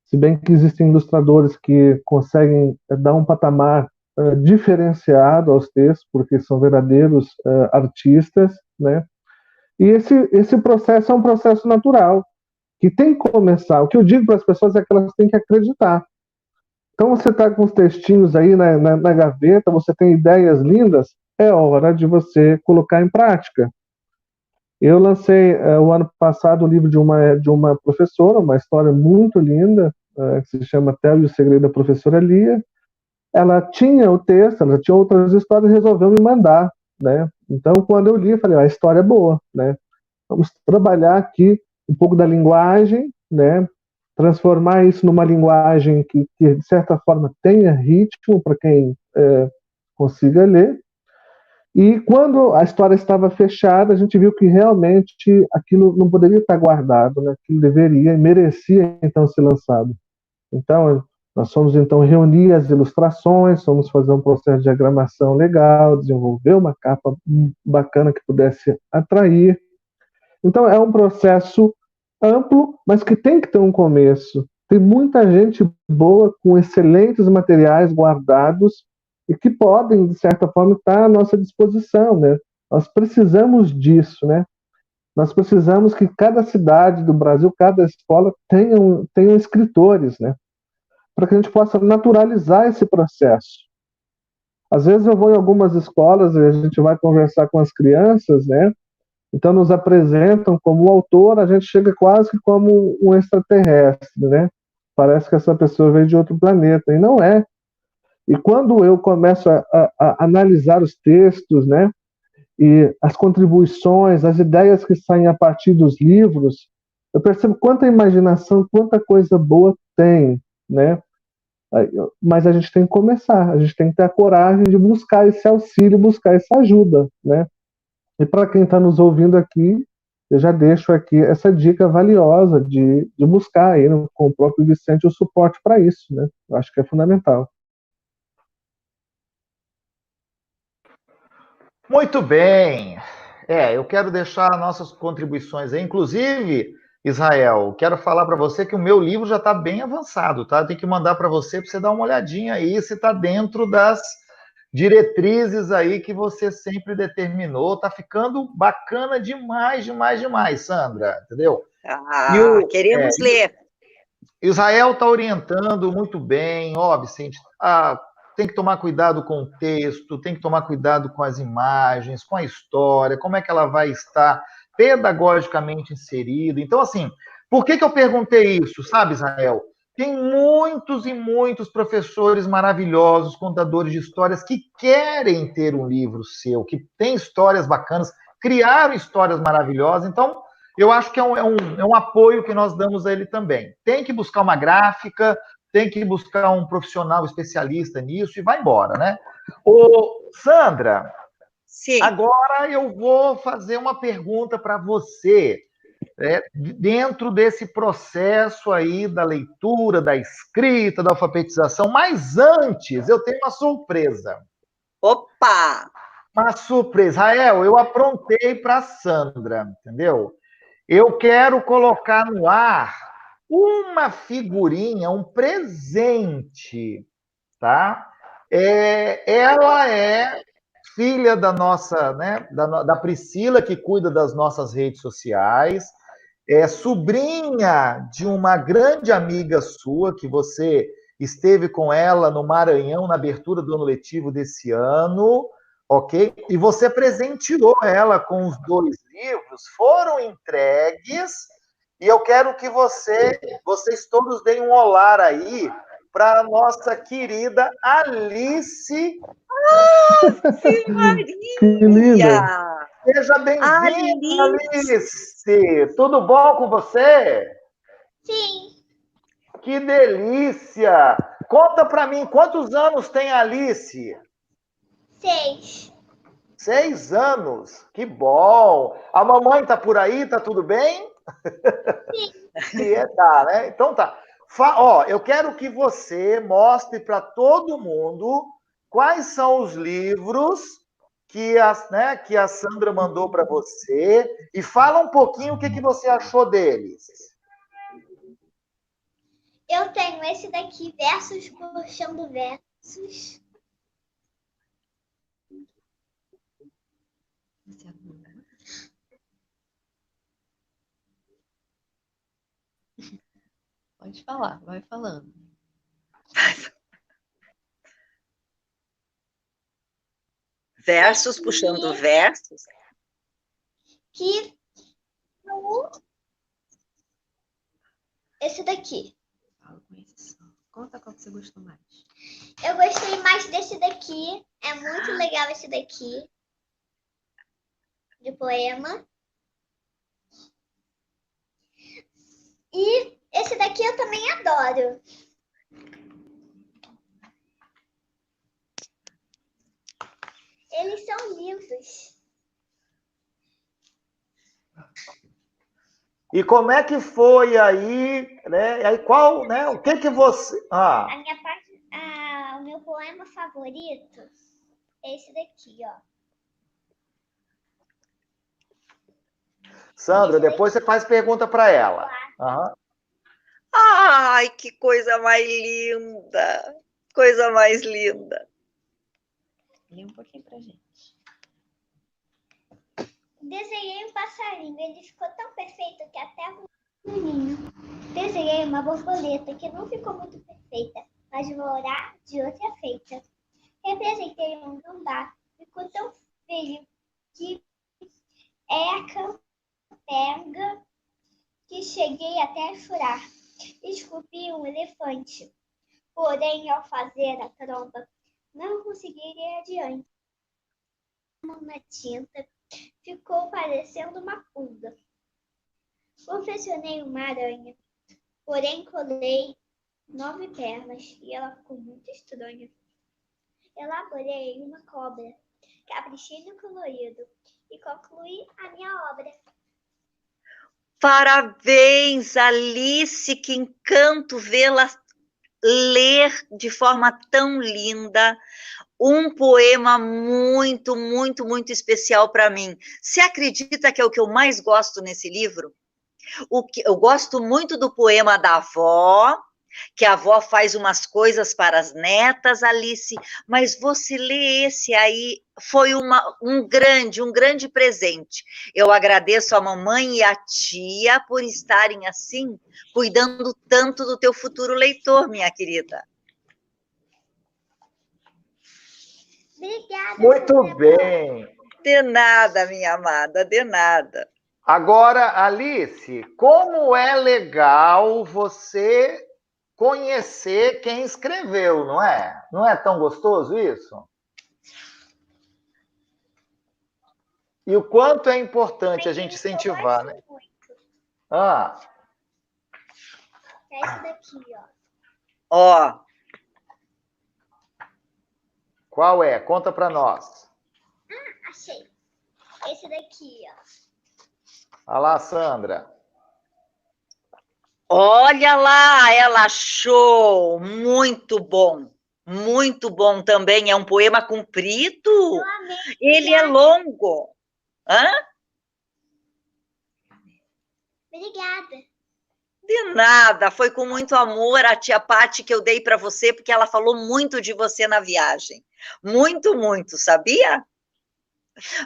Speaker 4: se bem que existem ilustradores que conseguem dar um patamar diferenciado aos textos, porque são verdadeiros artistas, né? E esse processo é um processo natural, que tem que começar. O que eu digo para as pessoas é que elas têm que acreditar. Então você está com os textinhos aí na gaveta, você tem ideias lindas, é hora de você colocar em prática. Eu lancei o ano passado o livro de uma professora, uma história muito linda, que se chama Theo e o Segredo da Professora Lia. Ela tinha o texto, ela tinha outras histórias e resolveu me mandar, né? Então, quando eu li, eu falei, a história é boa, né? Vamos trabalhar aqui um pouco da linguagem, né? transformar isso numa linguagem que de certa forma, tenha ritmo para quem consiga ler. E quando a história estava fechada, a gente viu que realmente aquilo não poderia estar guardado, né? Aquilo deveria e merecia, então, ser lançado. Então, nós fomos, então, reunir as ilustrações, fomos fazer um processo de diagramação legal, desenvolver uma capa bacana que pudesse atrair. Então, é um processo amplo, mas que tem que ter um começo. Tem muita gente boa, com excelentes materiais guardados, e que podem, de certa forma, estar à nossa disposição, né? Nós precisamos disso, né? Nós precisamos que cada cidade do Brasil, cada escola tenham escritores, né? Para que a gente possa naturalizar esse processo. Às vezes eu vou em algumas escolas e a gente vai conversar com as crianças, né? Então nos apresentam como autor, a gente chega quase que como um extraterrestre, né? Parece que essa pessoa veio de outro planeta, e não é. E quando eu começo a analisar os textos, né, e as contribuições, as ideias que saem a partir dos livros, eu percebo quanta imaginação, quanta coisa boa tem, né? Mas a gente tem que começar, a gente tem que ter a coragem de buscar esse auxílio, buscar essa ajuda, né? E para quem está nos ouvindo aqui, eu já deixo aqui essa dica valiosa de buscar aí com o próprio Vicente o suporte para isso, né? Eu acho que é fundamental.
Speaker 1: Muito bem. Eu quero deixar nossas contribuições aí. Inclusive, Israel, quero falar para você que o meu livro já está bem avançado, tá? Tem que mandar para você dar uma olhadinha aí se está dentro das diretrizes aí que você sempre determinou. Tá ficando bacana demais, demais, demais, Sandra, entendeu?
Speaker 3: Queremos ler.
Speaker 1: Israel está orientando muito bem, Vicente, tem que tomar cuidado com o texto, tem que tomar cuidado com as imagens, com a história, como é que ela vai estar pedagogicamente inserida. Então, assim, por que eu perguntei isso, sabe, Israel? Tem muitos e muitos professores maravilhosos, contadores de histórias, que querem ter um livro seu, que tem histórias bacanas, criaram histórias maravilhosas. Então, eu acho que é um apoio que nós damos a ele também. Tem que buscar uma gráfica, tem que buscar um profissional especialista nisso e vai embora, né? Sandra,
Speaker 3: sim.
Speaker 1: Agora eu vou fazer uma pergunta para você. Dentro desse processo aí da leitura, da escrita, da alfabetização, mas antes eu tenho uma surpresa.
Speaker 3: Opa!
Speaker 1: Uma surpresa. Israel, eu aprontei para a Sandra, entendeu? Eu quero colocar no ar uma figurinha, um presente, tá? Ela é filha da nossa, né, da Priscila, que cuida das nossas redes sociais, é sobrinha de uma grande amiga sua, que você esteve com ela no Maranhão, na abertura do ano letivo desse ano, ok? E você presenteou ela com os 2 livros, foram entregues, e eu quero que vocês todos deem um olá aí para a nossa querida Alice.
Speaker 3: Sim, Maria!
Speaker 4: Que linda!
Speaker 1: Seja bem-vinda, Alice! Tudo bom com você?
Speaker 5: Sim.
Speaker 1: Que delícia! Conta para mim, quantos anos tem a Alice?
Speaker 5: 6.
Speaker 1: 6 anos? Que bom! A mamãe tá por aí, tá tudo bem?
Speaker 5: Sim.
Speaker 1: Tá, né? Então tá. Eu quero que você mostre para todo mundo quais são os livros que a Sandra mandou para você e fala um pouquinho o que você achou deles.
Speaker 5: Eu tenho esse daqui, Versos Puxando Versos.
Speaker 6: Pode falar, vai falando.
Speaker 3: Versos puxando versos.
Speaker 5: Esse daqui.
Speaker 6: Conta qual que você gostou mais.
Speaker 5: Eu gostei mais desse daqui. É muito legal esse daqui. De poema. E Esse daqui eu também adoro. Eles são lindos.
Speaker 1: E como é que foi aí, né? Aí qual, né? O que que você...
Speaker 5: A minha parte, o meu poema favorito é esse daqui, ó.
Speaker 1: Sandra, depois você faz pergunta para ela. Aham.
Speaker 3: Ai, que coisa mais linda! Coisa mais linda.
Speaker 6: Lê um pouquinho pra gente.
Speaker 5: Desenhei um passarinho, ele ficou tão perfeito que até um ninho. Desenhei uma borboleta que não ficou muito perfeita, mas vou orar de outra feita. Representei um gambá, ficou tão feio que é a campenga que cheguei até a furar. Esculpi um elefante, porém ao fazer a tromba, não consegui ir adiante. Na tinta, ficou parecendo uma pulga. Confeccionei uma aranha, porém colei 9 pernas e ela ficou muito estranha. Elaborei uma cobra, caprichei no colorido e concluí a minha obra.
Speaker 3: Parabéns, Alice, que encanto vê-la ler de forma tão linda um poema muito, muito, muito especial para mim. Você acredita que é o que eu mais gosto nesse livro? Eu gosto muito do poema da avó, que a avó faz umas coisas para as netas, Alice, mas você lê esse aí, foi um grande presente. Eu agradeço a mamãe e a tia por estarem assim, cuidando tanto do teu futuro leitor, minha querida.
Speaker 5: Obrigada.
Speaker 1: Muito bem.
Speaker 3: De nada, minha amada, de nada.
Speaker 1: Agora, Alice, como é legal você conhecer quem escreveu, não é? Não é tão gostoso isso? E o quanto é importante a gente incentivar, né? Ah.
Speaker 5: É esse daqui, ó.
Speaker 3: Ó.
Speaker 1: Qual é? Conta para nós.
Speaker 5: Achei. Esse daqui, ó.
Speaker 1: Olha lá, Sandra.
Speaker 3: Olha lá, ela achou. Muito bom também. É um poema comprido.
Speaker 5: Eu amei.
Speaker 3: Ele é longo. Hã?
Speaker 5: Obrigada.
Speaker 3: De nada, foi com muito amor a tia Pati que eu dei para você, porque ela falou muito de você na viagem. Muito, muito, sabia?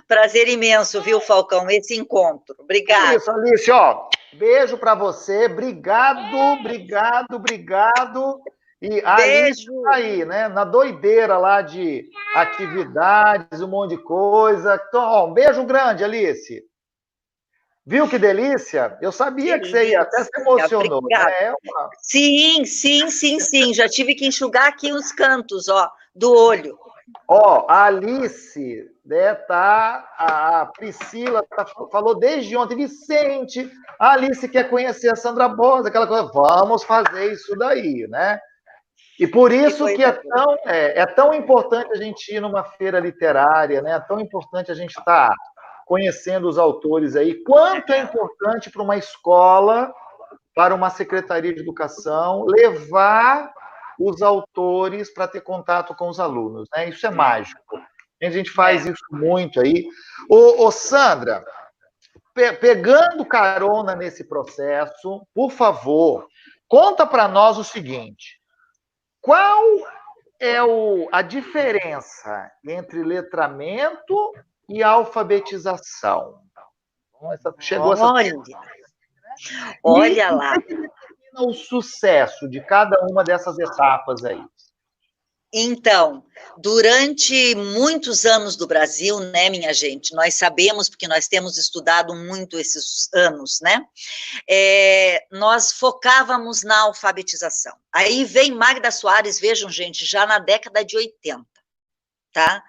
Speaker 3: Prazer imenso, viu, Falcão, esse encontro. Obrigada.
Speaker 1: Isso, Alice, ó. Beijo para você. Obrigado. E a Alice tá aí, né? Na doideira lá de atividades, um monte de coisa. Então, ó, um beijo grande, Alice. Viu que delícia? Eu sabia que você ia, até se emocionou. Né?
Speaker 3: Sim. Já tive que enxugar aqui os cantos, ó, do olho.
Speaker 1: Ó, a Alice, né, a Priscila falou desde ontem, Vicente, a Alice quer conhecer a Sandra Borges, aquela coisa, vamos fazer isso daí, né? E por isso que é tão importante a gente ir numa feira literária, né? É tão importante a gente estar conhecendo os autores aí. Quanto é importante para uma escola, para uma secretaria de educação, levar os autores para ter contato com os alunos, né? Isso é mágico. A gente faz isso muito aí. Ô Sandra, pegando carona nesse processo, por favor, conta para nós o seguinte: qual é a diferença entre letramento e alfabetização? Chegou
Speaker 3: Olha lá.
Speaker 1: O sucesso de cada uma dessas etapas aí?
Speaker 3: Então, durante muitos anos do Brasil, né, minha gente, nós sabemos, porque nós temos estudado muito esses anos, né, nós focávamos na alfabetização. Aí vem Magda Soares, vejam, gente, já na década de 80, tá?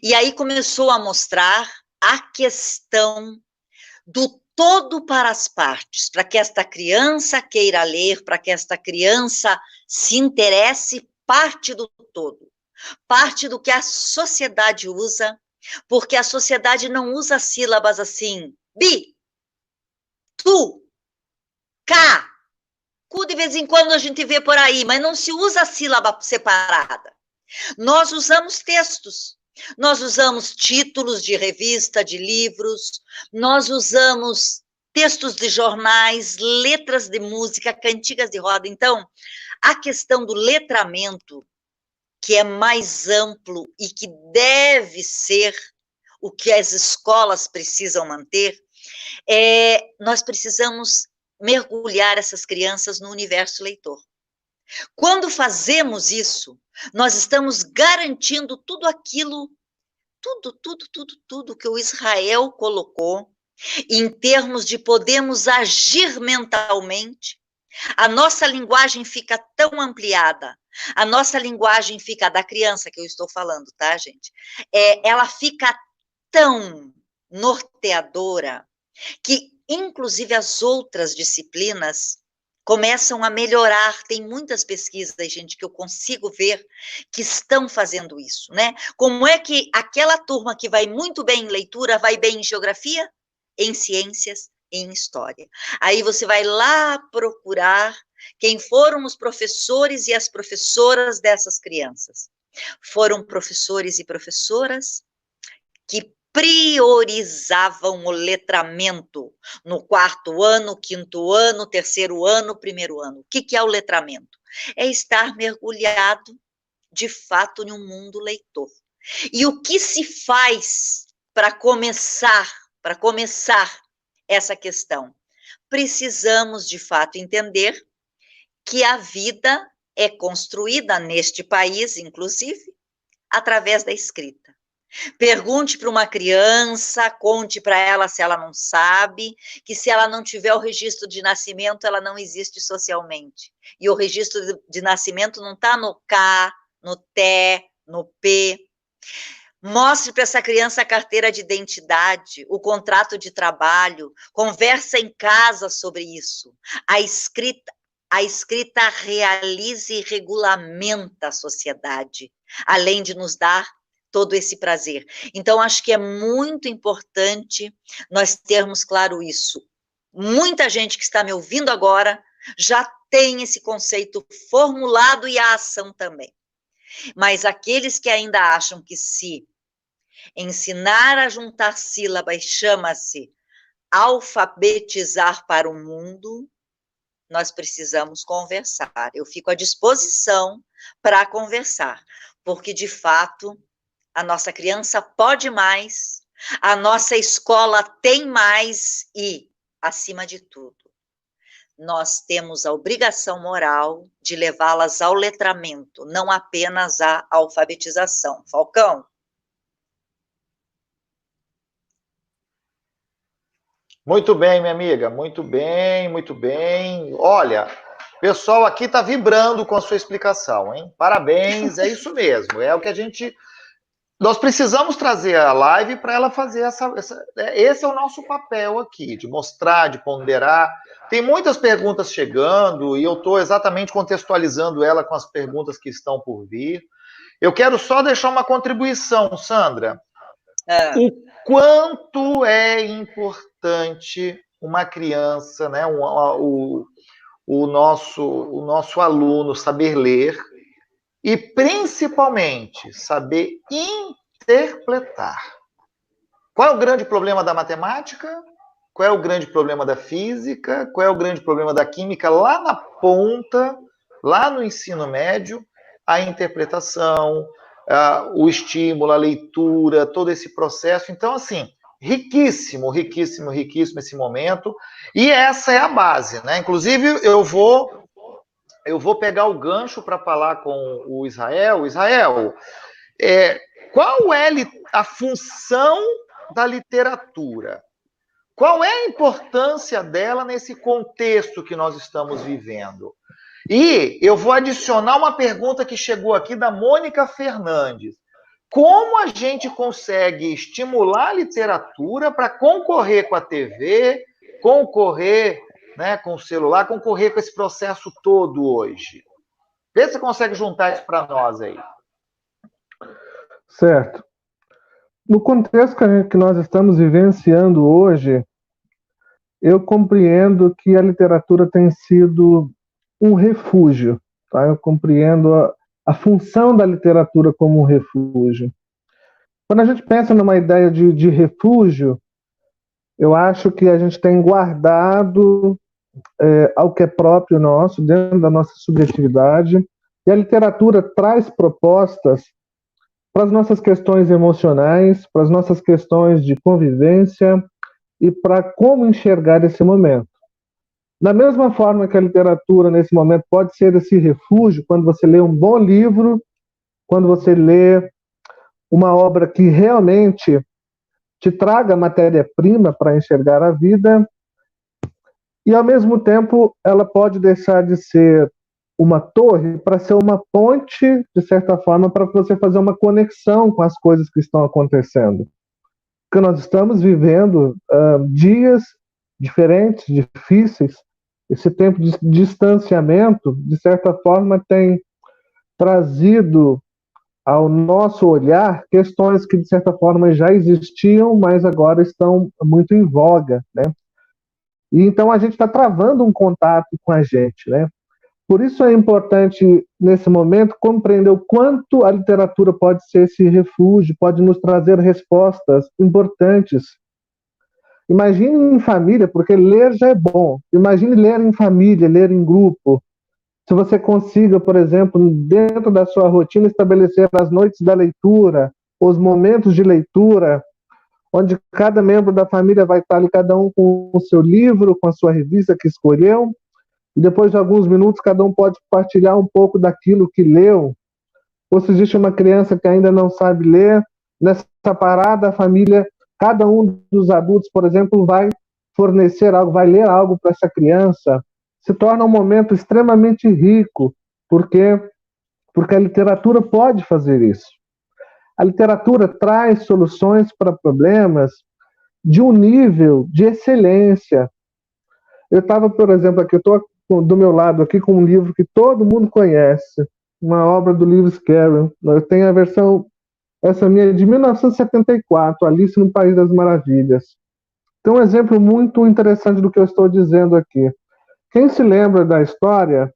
Speaker 3: E aí começou a mostrar a questão do todo para as partes, para que esta criança queira ler, para que esta criança se interesse, parte do todo, parte do que a sociedade usa, porque a sociedade não usa sílabas assim, bi, tu, cá, cu de vez em quando a gente vê por aí, mas não se usa a sílaba separada. Nós usamos textos, nós usamos títulos de revista, de livros, nós usamos textos de jornais, letras de música, cantigas de roda. Então, a questão do letramento, que é mais amplo e que deve ser o que as escolas precisam manter, nós precisamos mergulhar essas crianças no universo leitor. Quando fazemos isso, nós estamos garantindo tudo aquilo, tudo que o Israel colocou, em termos de podermos agir mentalmente. A nossa linguagem fica tão ampliada, a nossa linguagem fica da criança que eu estou falando, tá, gente? Ela fica tão norteadora que, inclusive, as outras disciplinas começam a melhorar. Tem muitas pesquisas, gente, que eu consigo ver que estão fazendo isso, né? Como é que aquela turma que vai muito bem em leitura vai bem em geografia, em ciências, em história? Aí você vai lá procurar quem foram os professores e as professoras dessas crianças. Foram professores e professoras que priorizavam o letramento no 4º ano, 5º ano, 3º ano, 1º ano. O que é o letramento? É estar mergulhado, de fato, em um mundo leitor. E o que se faz para começar essa questão? Precisamos, de fato, entender que a vida é construída neste país, inclusive, através da escrita. Pergunte para uma criança, conte para ela se ela não sabe, que se ela não tiver o registro de nascimento, ela não existe socialmente. E o registro de nascimento não está no K, no T, no P. Mostre para essa criança a carteira de identidade, o contrato de trabalho, conversa em casa sobre isso. A escrita realiza e regulamenta a sociedade, além de nos dar todo esse prazer. Então, acho que é muito importante nós termos claro isso. Muita gente que está me ouvindo agora já tem esse conceito formulado e a ação também. Mas aqueles que ainda acham que se ensinar a juntar sílabas chama-se alfabetizar para o mundo, nós precisamos conversar. Eu fico à disposição para conversar, porque, de fato, a nossa criança pode mais, a nossa escola tem mais e, acima de tudo, nós temos a obrigação moral de levá-las ao letramento, não apenas à alfabetização. Falcão?
Speaker 1: Muito bem, minha amiga, muito bem, muito bem. Olha, o pessoal aqui está vibrando com a sua explicação, hein? Parabéns, é isso mesmo, é o que a gente... Nós precisamos trazer a live para ela fazer esse é o nosso papel aqui, de mostrar, de ponderar. Tem muitas perguntas chegando e eu estou exatamente contextualizando ela com as perguntas que estão por vir. Eu quero só deixar uma contribuição, Sandra. O quanto é importante uma criança, né, o nosso aluno saber ler, e, principalmente, saber interpretar. Qual é o grande problema da matemática? Qual é o grande problema da física? Qual é o grande problema da química? Lá na ponta, lá no ensino médio, a interpretação, o estímulo, a leitura, todo esse processo. Então, assim, riquíssimo, riquíssimo, riquíssimo esse momento. E essa é a base, né? Inclusive, eu vou pegar o gancho para falar com o Israel. Israel, qual é a função da literatura? Qual é a importância dela nesse contexto que nós estamos vivendo? E eu vou adicionar uma pergunta que chegou aqui da Mônica Fernandes. Como a gente consegue estimular a literatura para concorrer com a TV, concorrer, né, com o celular, concorrer com esse processo todo hoje? Vê se você consegue juntar isso para nós aí.
Speaker 4: Certo. No contexto que nós estamos vivenciando hoje, eu compreendo que a literatura tem sido um refúgio. Tá? Eu compreendo a função da literatura como um refúgio. Quando a gente pensa numa ideia de refúgio, eu acho que a gente tem guardado ao que é próprio nosso, dentro da nossa subjetividade, e a literatura traz propostas para as nossas questões emocionais, para as nossas questões de convivência e para como enxergar esse momento. Da mesma forma que a literatura, nesse momento, pode ser esse refúgio, quando você lê um bom livro, quando você lê uma obra que realmente te traga matéria-prima para enxergar a vida, e, ao mesmo tempo, ela pode deixar de ser uma torre para ser uma ponte, de certa forma, para você fazer uma conexão com as coisas que estão acontecendo. Porque nós estamos vivendo dias diferentes, difíceis. Esse tempo de distanciamento, de certa forma, tem trazido ao nosso olhar questões que, de certa forma, já existiam, mas agora estão muito em voga, né? E então a gente está travando um contato com a gente, né? Por isso é importante, nesse momento, compreender o quanto a literatura pode ser esse refúgio, pode nos trazer respostas importantes. Imagine em família, porque ler já é bom. Imagine ler em família, ler em grupo. Se você consiga, por exemplo, dentro da sua rotina, estabelecer as noites da leitura, os momentos de leitura, onde cada membro da família vai estar ali, cada um com o seu livro, com a sua revista que escolheu, e depois de alguns minutos cada um pode compartilhar um pouco daquilo que leu. Ou se existe uma criança que ainda não sabe ler, nessa parada a família, cada um dos adultos, por exemplo, vai fornecer algo, vai ler algo para essa criança. Se torna um momento extremamente rico, porque a literatura pode fazer isso. A literatura traz soluções para problemas de um nível de excelência. Eu estava, por exemplo, aqui, eu estou do meu lado aqui com um livro que todo mundo conhece, uma obra do Lewis Carroll. Eu tenho a versão, essa minha, de 1974, Alice no País das Maravilhas. Então, um exemplo muito interessante do que eu estou dizendo aqui. Quem se lembra da história,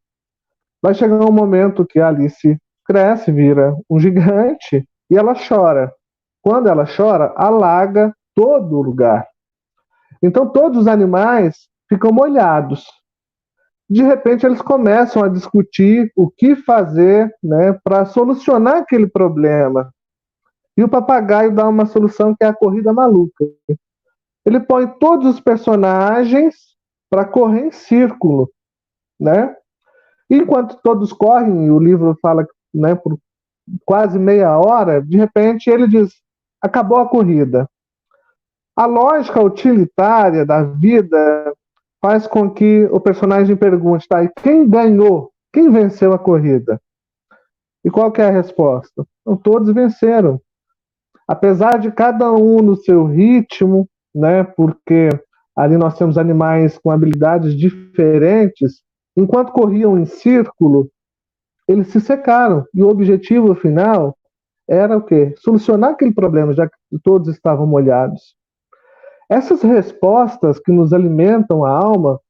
Speaker 4: vai chegar um momento que a Alice cresce, vira um gigante, e ela chora. Quando ela chora, alaga todo o lugar. Então, todos os animais ficam molhados. De repente, eles começam a discutir o que fazer, né, para solucionar aquele problema. E o papagaio dá uma solução que é a corrida maluca. Ele põe todos os personagens para correr em círculo, né? Enquanto todos correm, e o livro fala, né, por quase meia hora, de repente ele diz: acabou a corrida. A lógica utilitária da vida faz com que o personagem pergunte: tá, e quem ganhou? Quem venceu a corrida? E qual que é a resposta? Então, todos venceram. Apesar de cada um no seu ritmo, né, porque ali nós temos animais com habilidades diferentes, enquanto corriam em círculo, eles se secaram. E o objetivo final era o quê? Solucionar aquele problema, já que todos estavam molhados. Essas respostas que nos alimentam a alma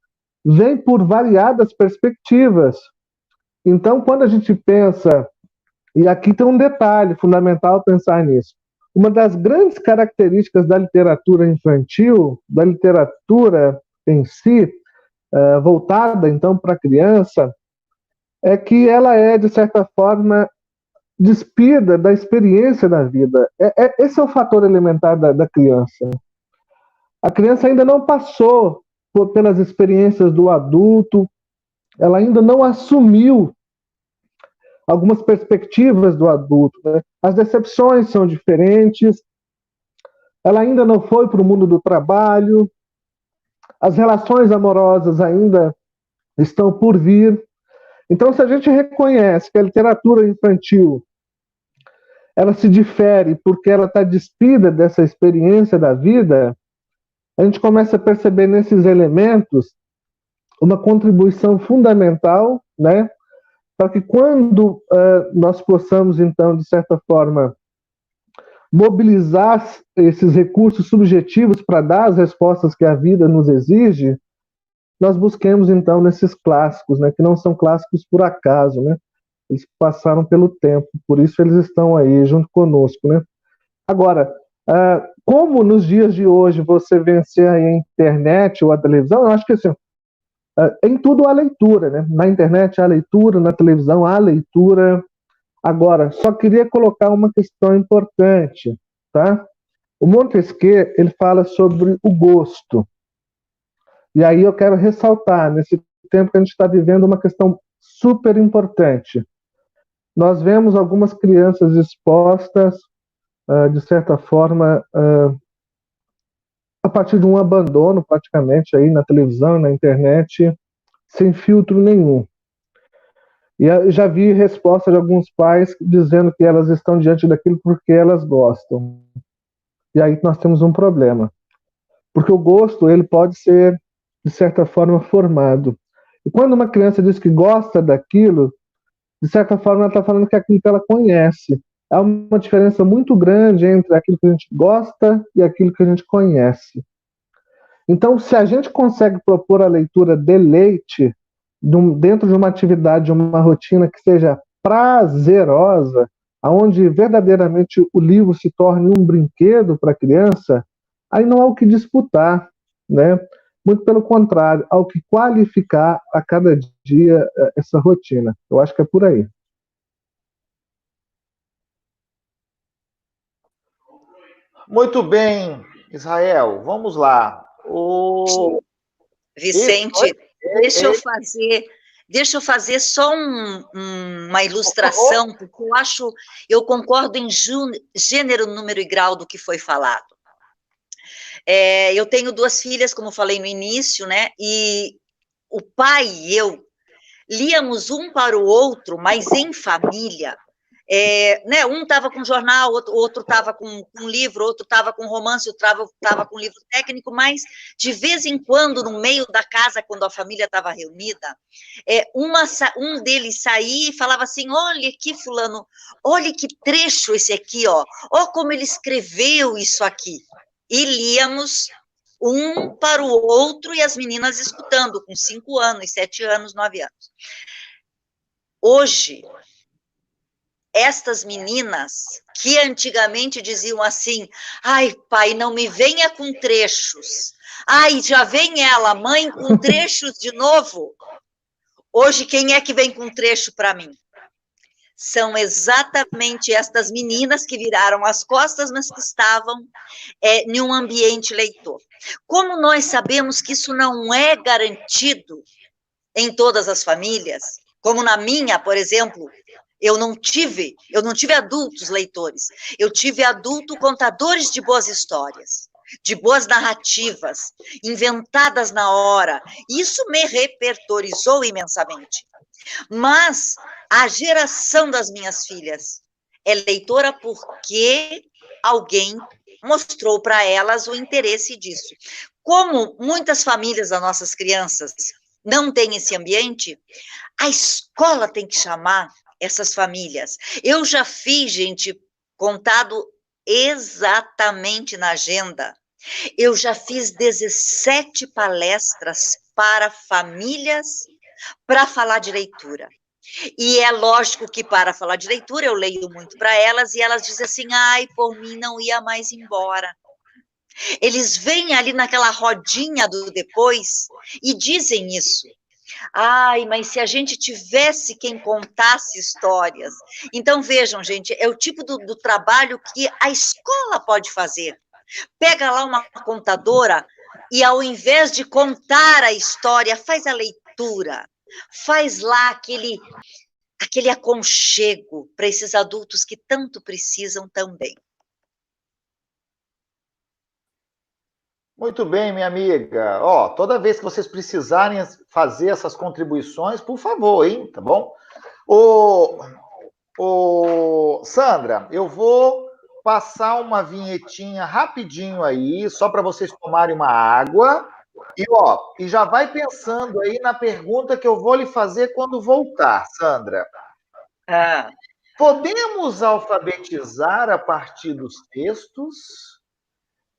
Speaker 4: vêm por variadas perspectivas. Então, quando a gente pensa, e aqui tem um detalhe fundamental pensar nisso, uma das grandes características da literatura infantil, da literatura em si, voltada então para a criança, é que ela é, de certa forma, despida da experiência da vida. Esse é o fator elementar da criança. A criança ainda não passou pelas experiências do adulto, ela ainda não assumiu algumas perspectivas do adulto, né? As decepções são diferentes, ela ainda não foi para o mundo do trabalho, as relações amorosas ainda estão por vir. Então, se a gente reconhece que a literatura infantil ela se difere porque ela está despida dessa experiência da vida, a gente começa a perceber nesses elementos uma contribuição fundamental, né, para que quando nós possamos, então, de certa forma, mobilizar esses recursos subjetivos para dar as respostas que a vida nos exige, nós busquemos, então, nesses clássicos, né, que não são clássicos por acaso, né, eles passaram pelo tempo, por isso eles estão aí junto conosco, né. Agora, como nos dias de hoje você vencer a internet ou a televisão, eu acho que assim, em tudo há leitura, né? Na internet há leitura, na televisão há leitura. Agora, só queria colocar uma questão importante, tá? O Montesquieu, ele fala sobre o gosto. E aí eu quero ressaltar, nesse tempo que a gente está vivendo, uma questão super importante. Nós vemos algumas crianças expostas, de certa forma, a partir de um abandono, praticamente, aí na televisão, na internet, sem filtro nenhum. E eu já vi resposta de alguns pais dizendo que elas estão diante daquilo porque elas gostam. E aí nós temos um problema. Porque o gosto, ele pode ser, de certa forma, formado. E quando uma criança diz que gosta daquilo, de certa forma ela está falando que é aquilo que ela conhece. Há uma diferença muito grande entre aquilo que a gente gosta e aquilo que a gente conhece. Então, se a gente consegue propor a leitura de leite dentro de uma atividade, uma rotina que seja prazerosa, onde verdadeiramente o livro se torne um brinquedo para a criança, aí não há o que disputar, né? Muito pelo contrário, há o que qualificar a cada dia essa rotina. Eu acho que é por aí.
Speaker 1: Muito bem, Israel, vamos lá.
Speaker 3: Vicente, deixa eu fazer só uma ilustração, porque eu concordo em gênero, número e grau do que foi falado. Eu tenho 2 filhas, como falei no início, né? E o pai e eu líamos um para o outro, mas em família. Né, um estava com jornal, outro estava com livro, outro estava com romance, outro estava com livro técnico, mas de vez em quando, no meio da casa, quando a família estava reunida, um deles saía e falava assim, olha aqui fulano, olha que trecho esse aqui, ó como ele escreveu isso aqui. E líamos um para o outro e as meninas escutando, com 5 anos, 7 anos, 9 anos. Hoje, estas meninas que antigamente diziam assim, ai, pai, não me venha com trechos. Ai, já vem ela, mãe, com trechos de novo. Hoje, quem é que vem com trecho para mim? São exatamente estas meninas que viraram as costas, mas que estavam em um ambiente leitor. Como nós sabemos que isso não é garantido em todas as famílias, como na minha, por exemplo, eu não tive adultos leitores, eu tive adultos contadores de boas histórias, de boas narrativas, inventadas na hora. Isso me repertorizou imensamente. Mas a geração das minhas filhas é leitora porque alguém mostrou para elas o interesse disso. Como muitas famílias das nossas crianças não têm esse ambiente, a escola tem que chamar essas famílias. Eu já fiz, gente, contado exatamente na agenda, eu já fiz 17 palestras para famílias para falar de leitura. E é lógico que para falar de leitura eu leio muito para elas e elas dizem assim, ai, por mim não ia mais embora. Eles vêm ali naquela rodinha do depois e dizem isso. Ai, mas se a gente tivesse quem contasse histórias. Então, vejam, gente, é o tipo do trabalho que a escola pode fazer. Pega lá uma contadora e, ao invés de contar a história, faz a leitura. Faz lá aquele aconchego para esses adultos que tanto precisam também.
Speaker 1: Muito bem, minha amiga. Toda vez que vocês precisarem fazer essas contribuições, por favor, hein? Tá bom? Sandra, eu vou passar uma vinhetinha rapidinho aí, só para vocês tomarem uma água. E já vai pensando aí na pergunta que eu vou lhe fazer quando voltar, Sandra. Podemos alfabetizar a partir dos textos?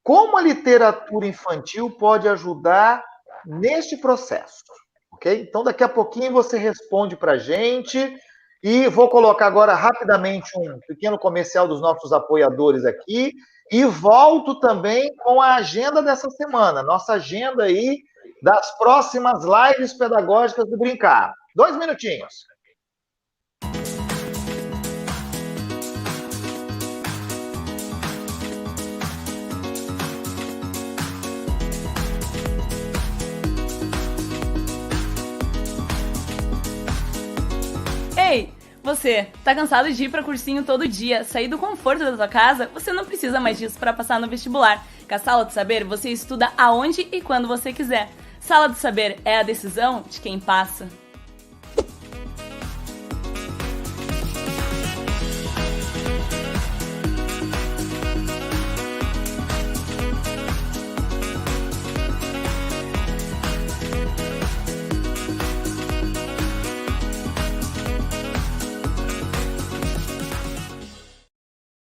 Speaker 1: Como a literatura infantil pode ajudar neste processo? Ok? Então, daqui a pouquinho você responde para a gente. E vou colocar agora rapidamente um pequeno comercial dos nossos apoiadores aqui. E volto também com a agenda dessa semana. Nossa agenda aí das próximas lives pedagógicas do Brincar. 2 minutinhos.
Speaker 2: Ei, você, tá cansado de ir pra cursinho todo dia, sair do conforto da sua casa? Você não precisa mais disso para passar no vestibular. Com a Sala do Saber, você estuda aonde e quando você quiser. Sala do Saber é a decisão de quem passa.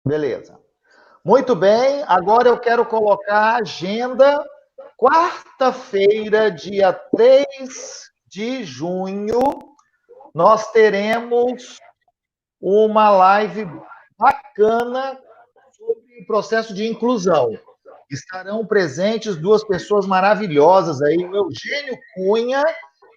Speaker 1: Beleza. Muito bem, agora eu quero colocar a agenda. Quarta-feira, dia 3 de junho, nós teremos uma live bacana sobre o processo de inclusão. Estarão presentes 2 pessoas maravilhosas aí, o Eugênio Cunha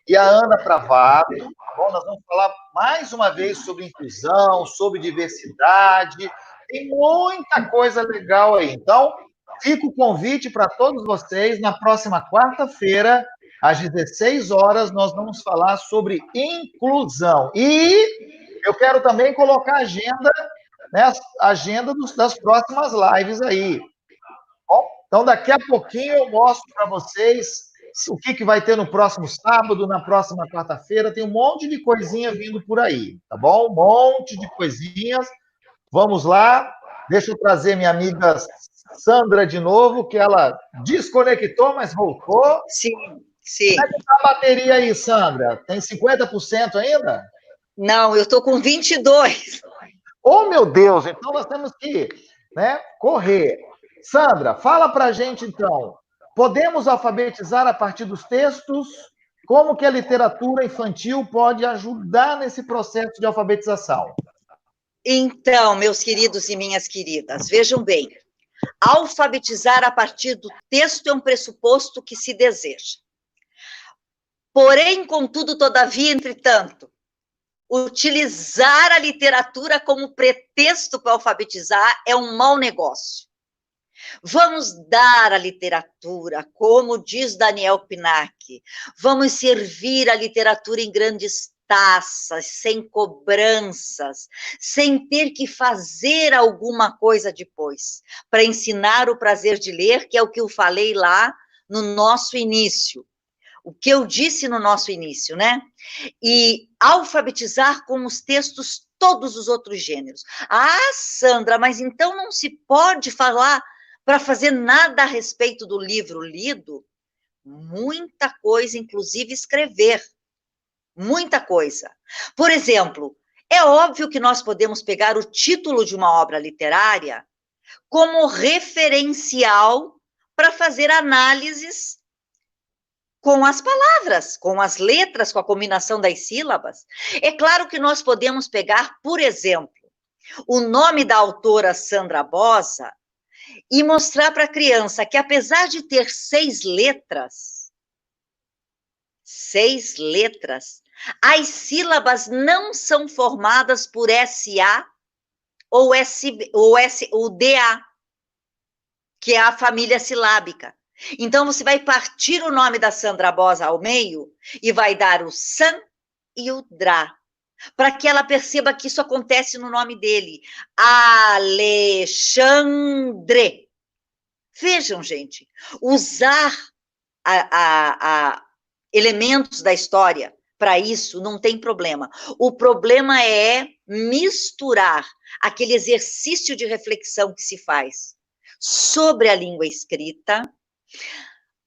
Speaker 1: e a Ana Travado. Bom, nós vamos falar mais uma vez sobre inclusão, sobre diversidade. Tem muita coisa legal aí. Então, fica o convite para todos vocês. Na próxima quarta-feira, às 16 horas, nós vamos falar sobre inclusão. E eu quero também colocar a agenda, né, das próximas lives aí. Bom, então, daqui a pouquinho eu mostro para vocês o que vai ter no próximo sábado, na próxima quarta-feira. Tem um monte de coisinha vindo por aí, tá bom? Um monte de coisinhas. Vamos lá, deixa eu trazer minha amiga Sandra de novo, que ela desconectou, mas voltou.
Speaker 3: Sim, sim.
Speaker 1: Como é que tá a bateria aí, Sandra? Tem 50% ainda?
Speaker 3: Não, eu estou com 22.
Speaker 1: Oh, meu Deus, então nós temos que, né, correr. Sandra, fala pra gente, então, podemos alfabetizar a partir dos textos? Como que a literatura infantil pode ajudar nesse processo de alfabetização?
Speaker 3: Então, meus queridos e minhas queridas, vejam bem, alfabetizar a partir do texto é um pressuposto que se deseja. Porém, contudo, todavia, entretanto, utilizar a literatura como pretexto para alfabetizar é um mau negócio. Vamos dar a literatura, como diz Daniel Pinac, vamos servir a literatura em grandes taças, sem cobranças, sem ter que fazer alguma coisa depois, para ensinar o prazer de ler, que é o que eu falei lá no nosso início, o que eu disse no nosso início, né? E alfabetizar com os textos todos os outros gêneros. Ah, Sandra, mas então não se pode falar para fazer nada a respeito do livro lido? Muita coisa, inclusive escrever. Muita coisa. Por exemplo, é óbvio que nós podemos pegar o título de uma obra literária como referencial para fazer análises com as palavras, com as letras, com a combinação das sílabas. É claro que nós podemos pegar, por exemplo, o nome da autora Sandra Bosa e mostrar para a criança que, apesar de ter 6 letras, as sílabas não são formadas por SA ou DA, que é a família silábica. Então, você vai partir o nome da Sandra Bosa ao meio e vai dar o san e o dra, para que ela perceba que isso acontece no nome dele. Alexandre. Vejam, gente, usar elementos da história para isso, não tem problema. O problema é misturar aquele exercício de reflexão que se faz sobre a língua escrita,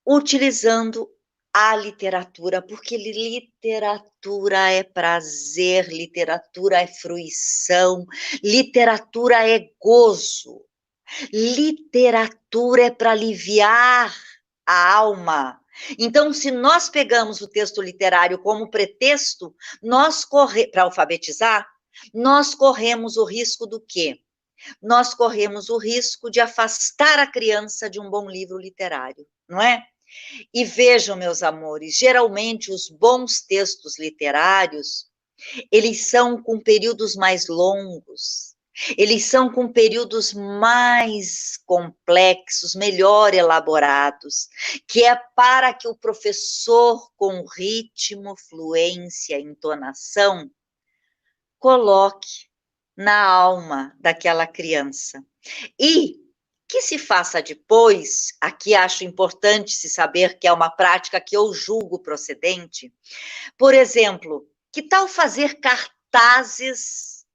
Speaker 3: utilizando a literatura, porque literatura é prazer, literatura é fruição, literatura é gozo, literatura é para aliviar a alma. Então, se nós pegamos o texto literário como pretexto, para alfabetizar, nós corremos o risco do quê? Nós corremos o risco de afastar a criança de um bom livro literário, não é? E vejam, meus amores, geralmente os bons textos literários, eles são com períodos mais longos, eles são com períodos mais complexos, melhor elaborados, que é para que o professor, com ritmo, fluência, entonação, coloque na alma daquela criança. E que se faça depois, aqui acho importante se saber que é uma prática que eu julgo procedente, por exemplo, que tal fazer cartazes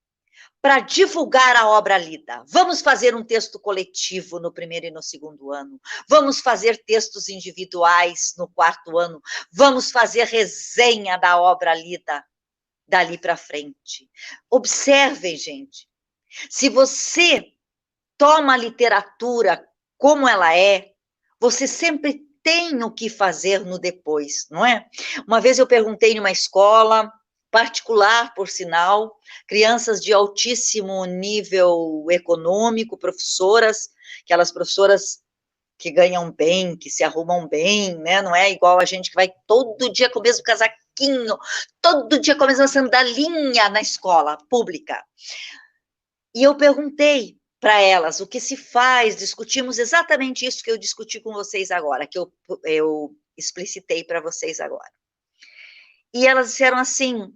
Speaker 3: para divulgar a obra lida? Vamos fazer um texto coletivo no primeiro e no segundo ano, vamos fazer textos individuais no quarto ano, vamos fazer resenha da obra lida dali para frente. Observem, gente, se você toma a literatura como ela é, você sempre tem o que fazer no depois, não é? Uma vez eu perguntei numa escola particular, por sinal, crianças de altíssimo nível econômico, professoras, aquelas professoras que ganham bem, que se arrumam bem, né? Não é igual a gente que vai todo dia com o mesmo casaquinho, todo dia com a mesma sandalinha na escola pública. E eu perguntei para elas o que se faz, discutimos exatamente isso que eu discuti com vocês agora, que eu explicitei para vocês agora. E elas disseram assim,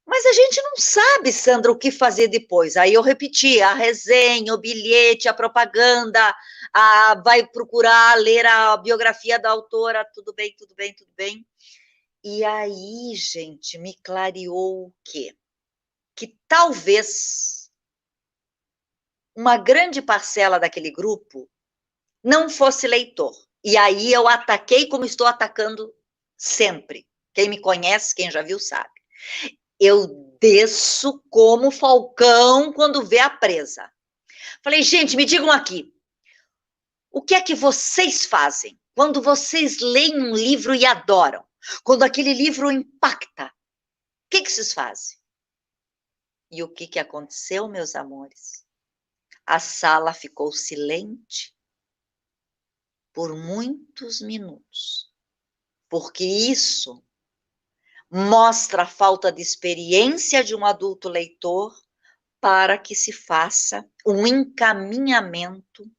Speaker 3: mas a gente não sabe, Sandra, o que fazer depois. Aí eu repeti, a resenha, o bilhete, a propaganda, vai procurar ler a biografia da autora, tudo bem, tudo bem, tudo bem. E aí, gente, me clareou o quê? Que talvez uma grande parcela daquele grupo não fosse leitor. E aí eu ataquei como estou atacando sempre. Quem me conhece, quem já viu, sabe. Eu desço como falcão quando vê a presa. Falei, gente, me digam aqui, o que é que vocês fazem quando vocês leem um livro e adoram? Quando aquele livro impacta, o que vocês fazem? E o que aconteceu, meus amores? A sala ficou silente por muitos minutos, porque isso mostra a falta de experiência de um adulto leitor para que se faça um encaminhamento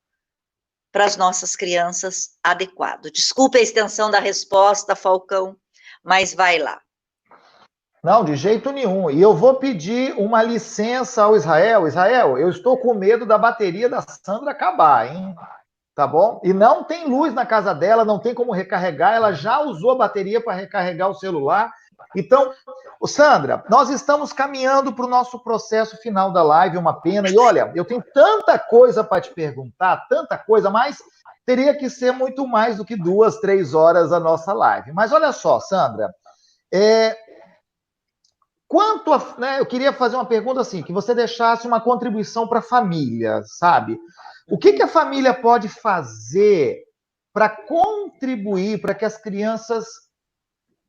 Speaker 3: para as nossas crianças adequado. Desculpe a extensão da resposta, Falcão, mas vai lá.
Speaker 1: Não, de jeito nenhum. E eu vou pedir uma licença ao Israel. Israel, eu estou com medo da bateria da Sandra acabar, hein? Tá bom? E não tem luz na casa dela, não tem como recarregar. Ela já usou a bateria para recarregar o celular. Então, Sandra, nós estamos caminhando para o nosso processo final da live, uma pena. E olha, eu tenho tanta coisa para te perguntar, tanta coisa, mas teria que ser muito mais do que 2, 3 horas a nossa live. Mas olha só, Sandra, eu queria fazer uma pergunta assim, que você deixasse uma contribuição para a família, sabe? O que a família pode fazer para contribuir para que as crianças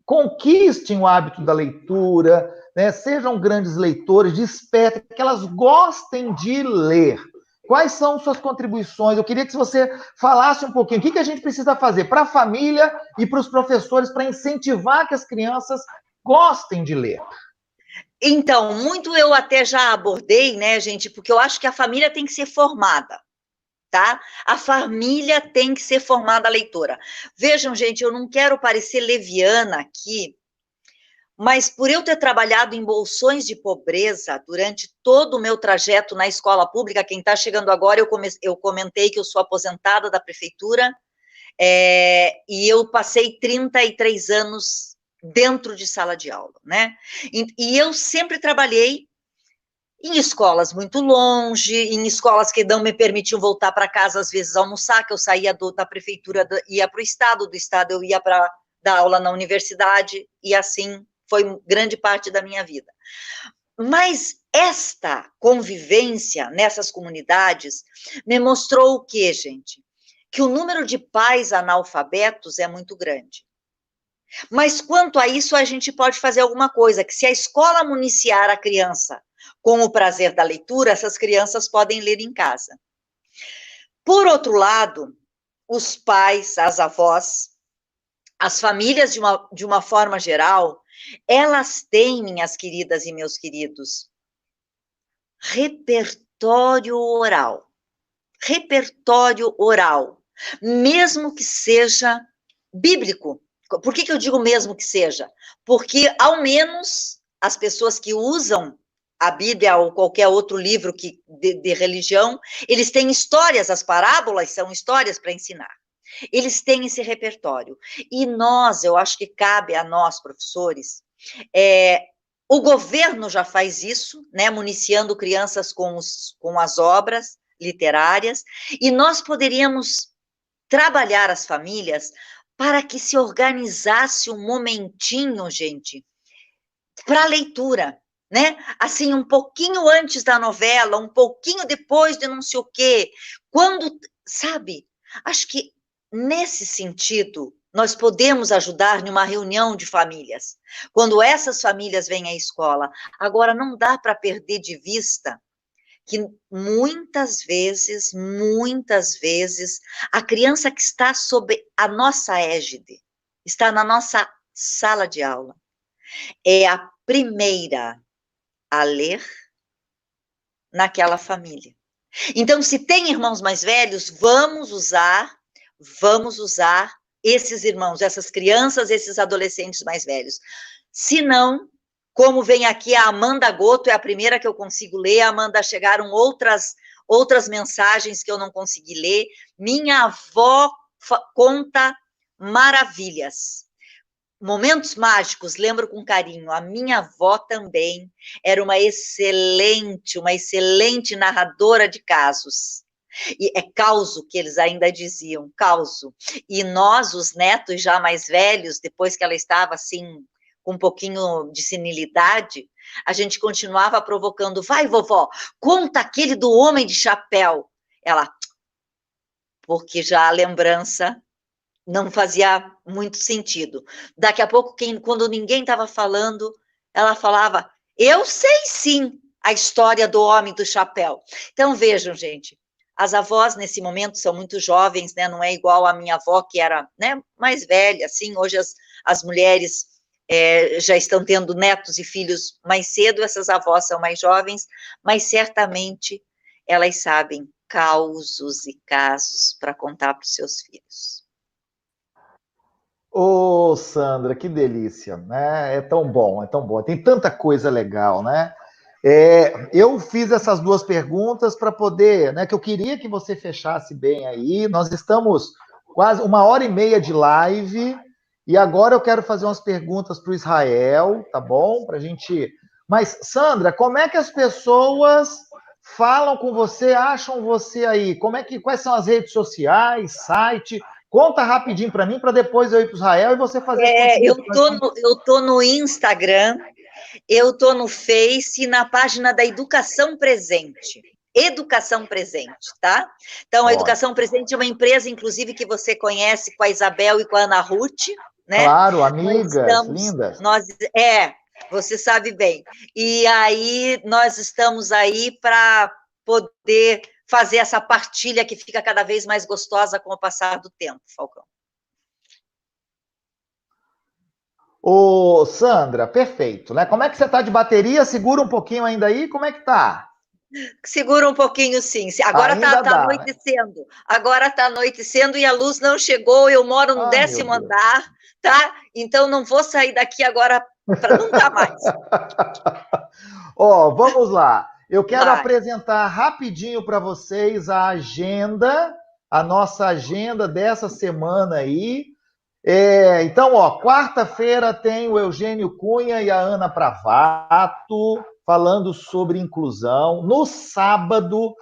Speaker 1: conquistem o hábito da leitura, né? Sejam grandes leitores, despertem, que elas gostem de ler? Quais são suas contribuições? Eu queria que você falasse um pouquinho. O que a gente precisa fazer para a família e para os professores para incentivar que as crianças gostem de ler?
Speaker 3: Então, muito eu até já abordei, né, gente, porque eu acho que a família tem que ser formada, tá? A família tem que ser formada leitora. Vejam, gente, eu não quero parecer leviana aqui, mas por eu ter trabalhado em bolsões de pobreza durante todo o meu trajeto na escola pública, quem está chegando agora, eu comentei que eu sou aposentada da prefeitura, e eu passei 33 anos dentro de sala de aula, né? E eu sempre trabalhei em escolas muito longe, em escolas que não me permitiam voltar para casa, às vezes, almoçar, que eu saía da prefeitura, ia para o estado, do estado eu ia para dar aula na universidade, e assim foi grande parte da minha vida. Mas esta convivência nessas comunidades me mostrou o quê, gente? Que o número de pais analfabetos é muito grande. Mas quanto a isso, a gente pode fazer alguma coisa, que se a escola municiar a criança com o prazer da leitura, essas crianças podem ler em casa. Por outro lado, os pais, as avós, as famílias de uma forma geral, elas têm, minhas queridas e meus queridos, repertório oral. Repertório oral, mesmo que seja bíblico. Por que eu digo mesmo que seja? Porque, ao menos, as pessoas que usam a Bíblia ou qualquer outro livro de religião, eles têm histórias, as parábolas são histórias para ensinar. Eles têm esse repertório. E nós, eu acho que cabe a nós, professores, o governo já faz isso, né, municiando crianças com as obras literárias, e nós poderíamos trabalhar as famílias para que se organizasse um momentinho, gente, para leitura, né? Assim, um pouquinho antes da novela, um pouquinho depois de não sei o quê. Quando, sabe, acho que nesse sentido nós podemos ajudar numa reunião de famílias, quando essas famílias vêm à escola. Agora, não dá para perder de vista que muitas vezes, a criança que está sob a nossa égide, está na nossa sala de aula, é a primeira a ler naquela família. Então, se tem irmãos mais velhos, vamos usar esses irmãos, essas crianças, esses adolescentes mais velhos. Se não, como vem aqui a Amanda Goto, é a primeira que eu consigo ler. Amanda, chegaram outras mensagens que eu não consegui ler. Minha avó conta maravilhas. Momentos mágicos, lembro com carinho. A minha avó também era uma excelente narradora de casos. E é causo que eles ainda diziam, causo. E nós, os netos já mais velhos, depois que ela estava assim, com um pouquinho de senilidade, a gente continuava provocando, vai, vovó, conta aquele do homem de chapéu. Ela, porque já a lembrança não fazia muito sentido. Daqui a pouco, quando ninguém estava falando, ela falava, eu sei sim a história do homem do chapéu. Então, vejam, gente, as avós, nesse momento, são muito jovens, né? Não é igual a minha avó, que era, né, mais velha, assim. Hoje as mulheres já estão tendo netos e filhos mais cedo, essas avós são mais jovens, mas certamente elas sabem causos e casos para contar para os seus filhos.
Speaker 1: Ô, Sandra, que delícia, né? É tão bom, tem tanta coisa legal, né? Eu fiz essas duas perguntas para poder, né, que eu queria que você fechasse bem aí. Nós estamos quase 1h30 de live, e agora eu quero fazer umas perguntas para o Israel, tá bom? Pra gente. Mas, Sandra, como é que as pessoas falam com você, acham você aí? Quais são as redes sociais, site? Conta rapidinho para mim, para depois eu ir para o Israel e você fazer
Speaker 3: eu tô no Instagram, eu tô no Face, na página da Educação Presente. Educação Presente, tá? Então, a Educação Presente é uma empresa, inclusive, que você conhece com a Isabel e com a Ana Ruth, né?
Speaker 1: Claro, amigas, lindas.
Speaker 3: Você sabe bem. E aí, nós estamos aí para poder fazer essa partilha que fica cada vez mais gostosa com o passar do tempo, Falcão.
Speaker 1: Ô, Sandra, perfeito, né? Como é que você tá de bateria? Segura um pouquinho ainda aí, como é que tá?
Speaker 3: Segura um pouquinho, sim. Agora tá anoitecendo. Né? Agora tá anoitecendo e a luz não chegou, eu moro no 10º andar, tá? Então não vou sair daqui agora para nunca mais.
Speaker 1: Vamos lá. Eu quero apresentar rapidinho para vocês a nossa agenda dessa semana aí. Então, quarta-feira tem o Eugênio Cunha e a Ana Pravato falando sobre inclusão. No sábado,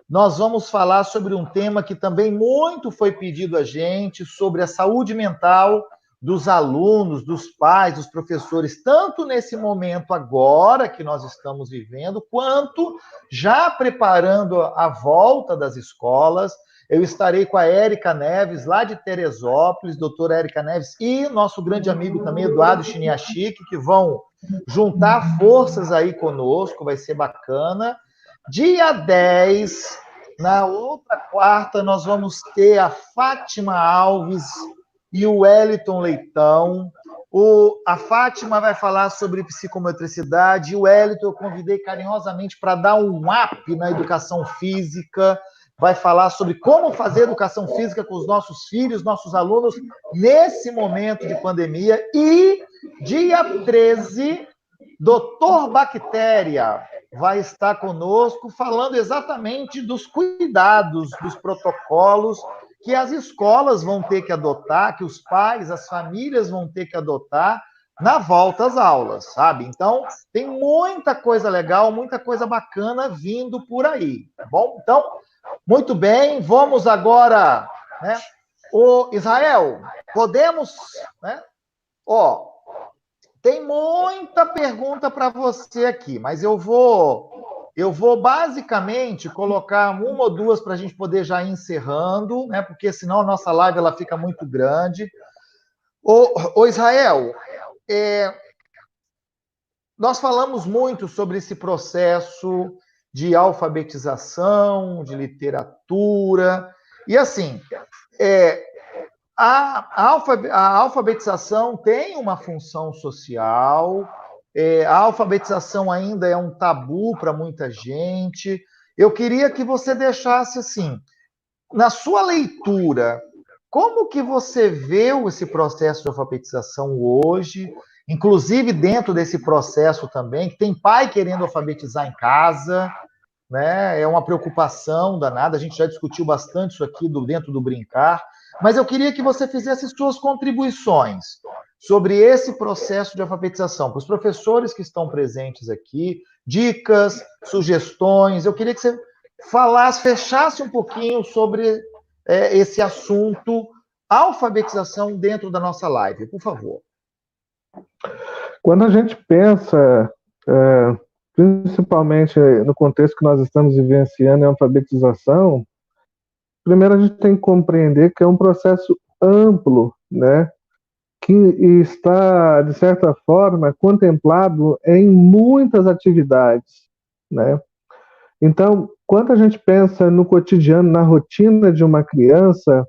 Speaker 1: nós vamos falar sobre um tema que também muito foi pedido a gente, sobre a saúde mental dos alunos, dos pais, dos professores, tanto nesse momento agora que nós estamos vivendo, quanto já preparando a volta das escolas. Eu estarei com a Érica Neves, lá de Teresópolis, doutora Érica Neves, e nosso grande amigo também, Eduardo Chiniachique, que vão juntar forças aí conosco, vai ser bacana. Dia 10, na outra quarta, nós vamos ter a Fátima Alves e o Wellington Leitão. A Fátima vai falar sobre psicomotricidade, e o Wellington eu convidei carinhosamente para dar um up na educação física, vai falar sobre como fazer educação física com os nossos filhos, nossos alunos, nesse momento de pandemia. E dia 13, Dr. Bactéria vai estar conosco falando exatamente dos cuidados, dos protocolos que as escolas vão ter que adotar, que os pais, as famílias vão ter que adotar na volta às aulas, sabe? Então, tem muita coisa legal, muita coisa bacana vindo por aí, tá bom? Então, muito bem, vamos agora, né? O Israel, podemos, né? Tem muita pergunta para você aqui, mas eu vou basicamente colocar uma ou duas para a gente poder já ir encerrando, né? Porque senão a nossa live ela fica muito grande. Ô Israel, nós falamos muito sobre esse processo de alfabetização, de literatura, e assim, a alfabetização tem uma função social, a alfabetização ainda é um tabu para muita gente. Eu queria que você deixasse assim, na sua leitura, como que você vê esse processo de alfabetização hoje, inclusive dentro desse processo também, que tem pai querendo alfabetizar em casa, né? É uma preocupação danada, a gente já discutiu bastante isso aqui dentro do Brincar, mas eu queria que você fizesse suas contribuições sobre esse processo de alfabetização, para os professores que estão presentes aqui, dicas, sugestões. Eu queria que você fechasse um pouquinho sobre esse assunto, alfabetização dentro da nossa live, por favor.
Speaker 4: Quando a gente pensa, principalmente no contexto que nós estamos vivenciando em alfabetização, primeiro a gente tem que compreender que é um processo amplo, né, que está, de certa forma, contemplado em muitas atividades, né? Então, quando a gente pensa no cotidiano, na rotina de uma criança,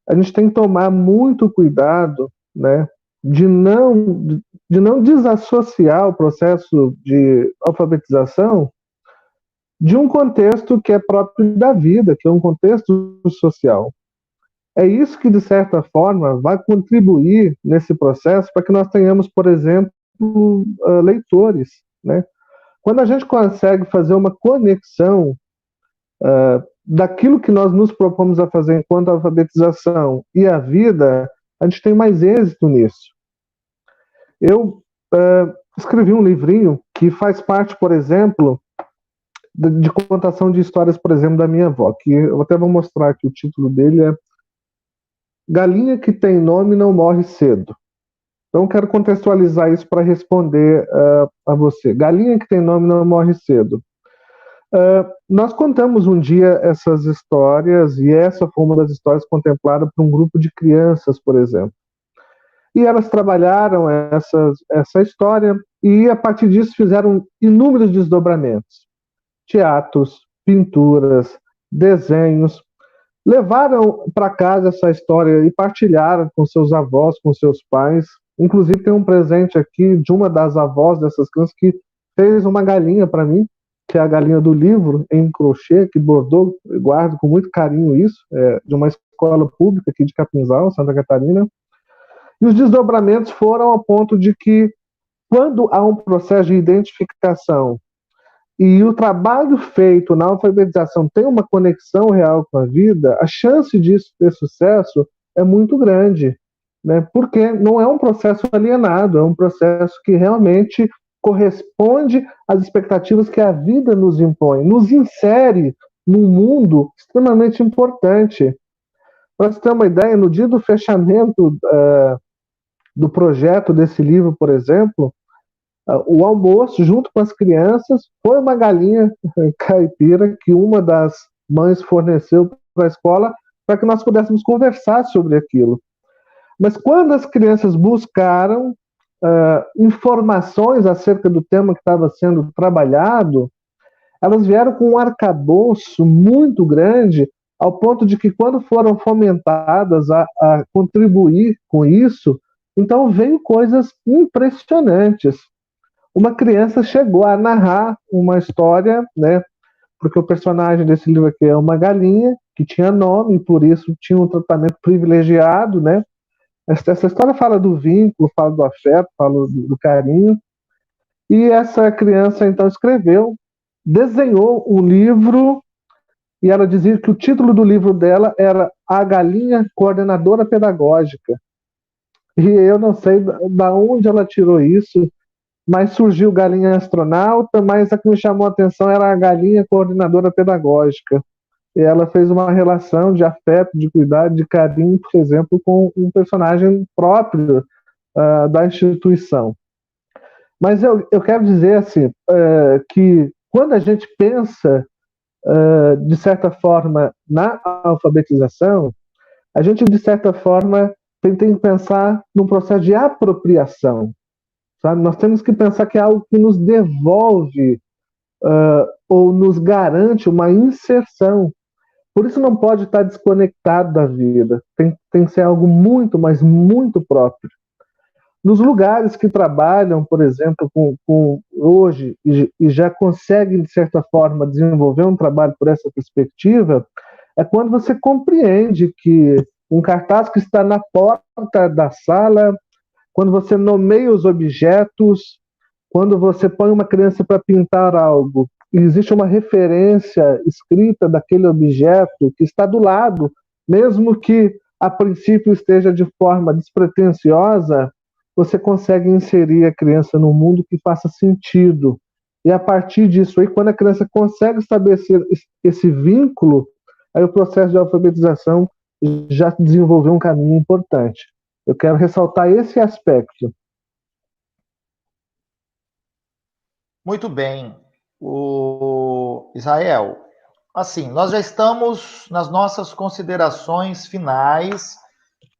Speaker 4: a gente tem que tomar muito cuidado, né, de não desassociar o processo de alfabetização de um contexto que é próprio da vida, que é um contexto social. É isso que, de certa forma, vai contribuir nesse processo para que nós tenhamos, por exemplo, leitores, né? Quando a gente consegue fazer uma conexão daquilo que nós nos propomos a fazer enquanto alfabetização e a vida, a gente tem mais êxito nisso. Eu escrevi um livrinho que faz parte, por exemplo, de contação de histórias, por exemplo, da minha avó, que eu até vou mostrar aqui, o título dele é Galinha que tem nome não morre cedo. Então, eu quero contextualizar isso para responder a você. Galinha que tem nome não morre cedo. Nós contamos um dia essas histórias, e essa foi uma das histórias contemplada por um grupo de crianças, por exemplo. E elas trabalharam essa história e, a partir disso, fizeram inúmeros desdobramentos. Teatros, pinturas, desenhos. Levaram para casa essa história e partilharam com seus avós, com seus pais. Inclusive, tem um presente aqui de uma das avós dessas crianças que fez uma galinha para mim, que é a galinha do livro, em crochê, que bordou, eu guardo com muito carinho isso, de uma escola pública aqui de Capinzal, Santa Catarina. E os desdobramentos foram ao ponto de que, quando há um processo de identificação e o trabalho feito na alfabetização tem uma conexão real com a vida, a chance disso ter sucesso é muito grande. né? Porque não é um processo alienado, é um processo que realmente corresponde às expectativas que a vida nos impõe, nos insere num mundo extremamente importante. Para você ter uma ideia, no dia do fechamento do projeto desse livro, por exemplo, o almoço, junto com as crianças, foi uma galinha caipira que uma das mães forneceu para a escola para que nós pudéssemos conversar sobre aquilo. Mas quando as crianças buscaram informações acerca do tema que estava sendo trabalhado, elas vieram com um arcabouço muito grande, ao ponto de que, quando foram fomentadas a contribuir com isso, então veio coisas impressionantes. Uma criança chegou a narrar uma história, né? Porque o personagem desse livro aqui é uma galinha que tinha nome e por isso tinha um tratamento privilegiado, né? Essa história fala do vínculo, fala do afeto, fala do carinho. E essa criança então escreveu, desenhou um livro, e ela dizia que o título do livro dela era A Galinha Coordenadora Pedagógica. E eu não sei da onde ela tirou isso, mas surgiu Galinha Astronauta, mas a que me chamou a atenção era a Galinha Coordenadora Pedagógica. E ela fez uma relação de afeto, de cuidado, de carinho, por exemplo, com um personagem próprio da instituição. Mas eu quero dizer assim, que quando a gente pensa, de certa forma, na alfabetização, a gente, de certa forma, tem que pensar num processo de apropriação. Sabe? Nós temos que pensar que é algo que nos devolve ou nos garante uma inserção. Por isso não pode estar desconectado da vida. Tem que ser algo muito, mas muito próprio. Nos lugares que trabalham, por exemplo, com hoje, e já conseguem, de certa forma, desenvolver um trabalho por essa perspectiva, é quando você compreende que um cartaz que está na porta da sala, quando você nomeia os objetos, quando você põe uma criança para pintar algo, e existe uma referência escrita daquele objeto que está do lado, mesmo que a princípio esteja de forma despretensiosa, você consegue inserir a criança num mundo que faça sentido. E a partir disso, aí, quando a criança consegue estabelecer esse vínculo, aí o processo de alfabetização já desenvolveu um caminho importante. Eu quero ressaltar esse aspecto.
Speaker 1: Muito bem. O Israel, assim, nós já estamos nas nossas considerações finais.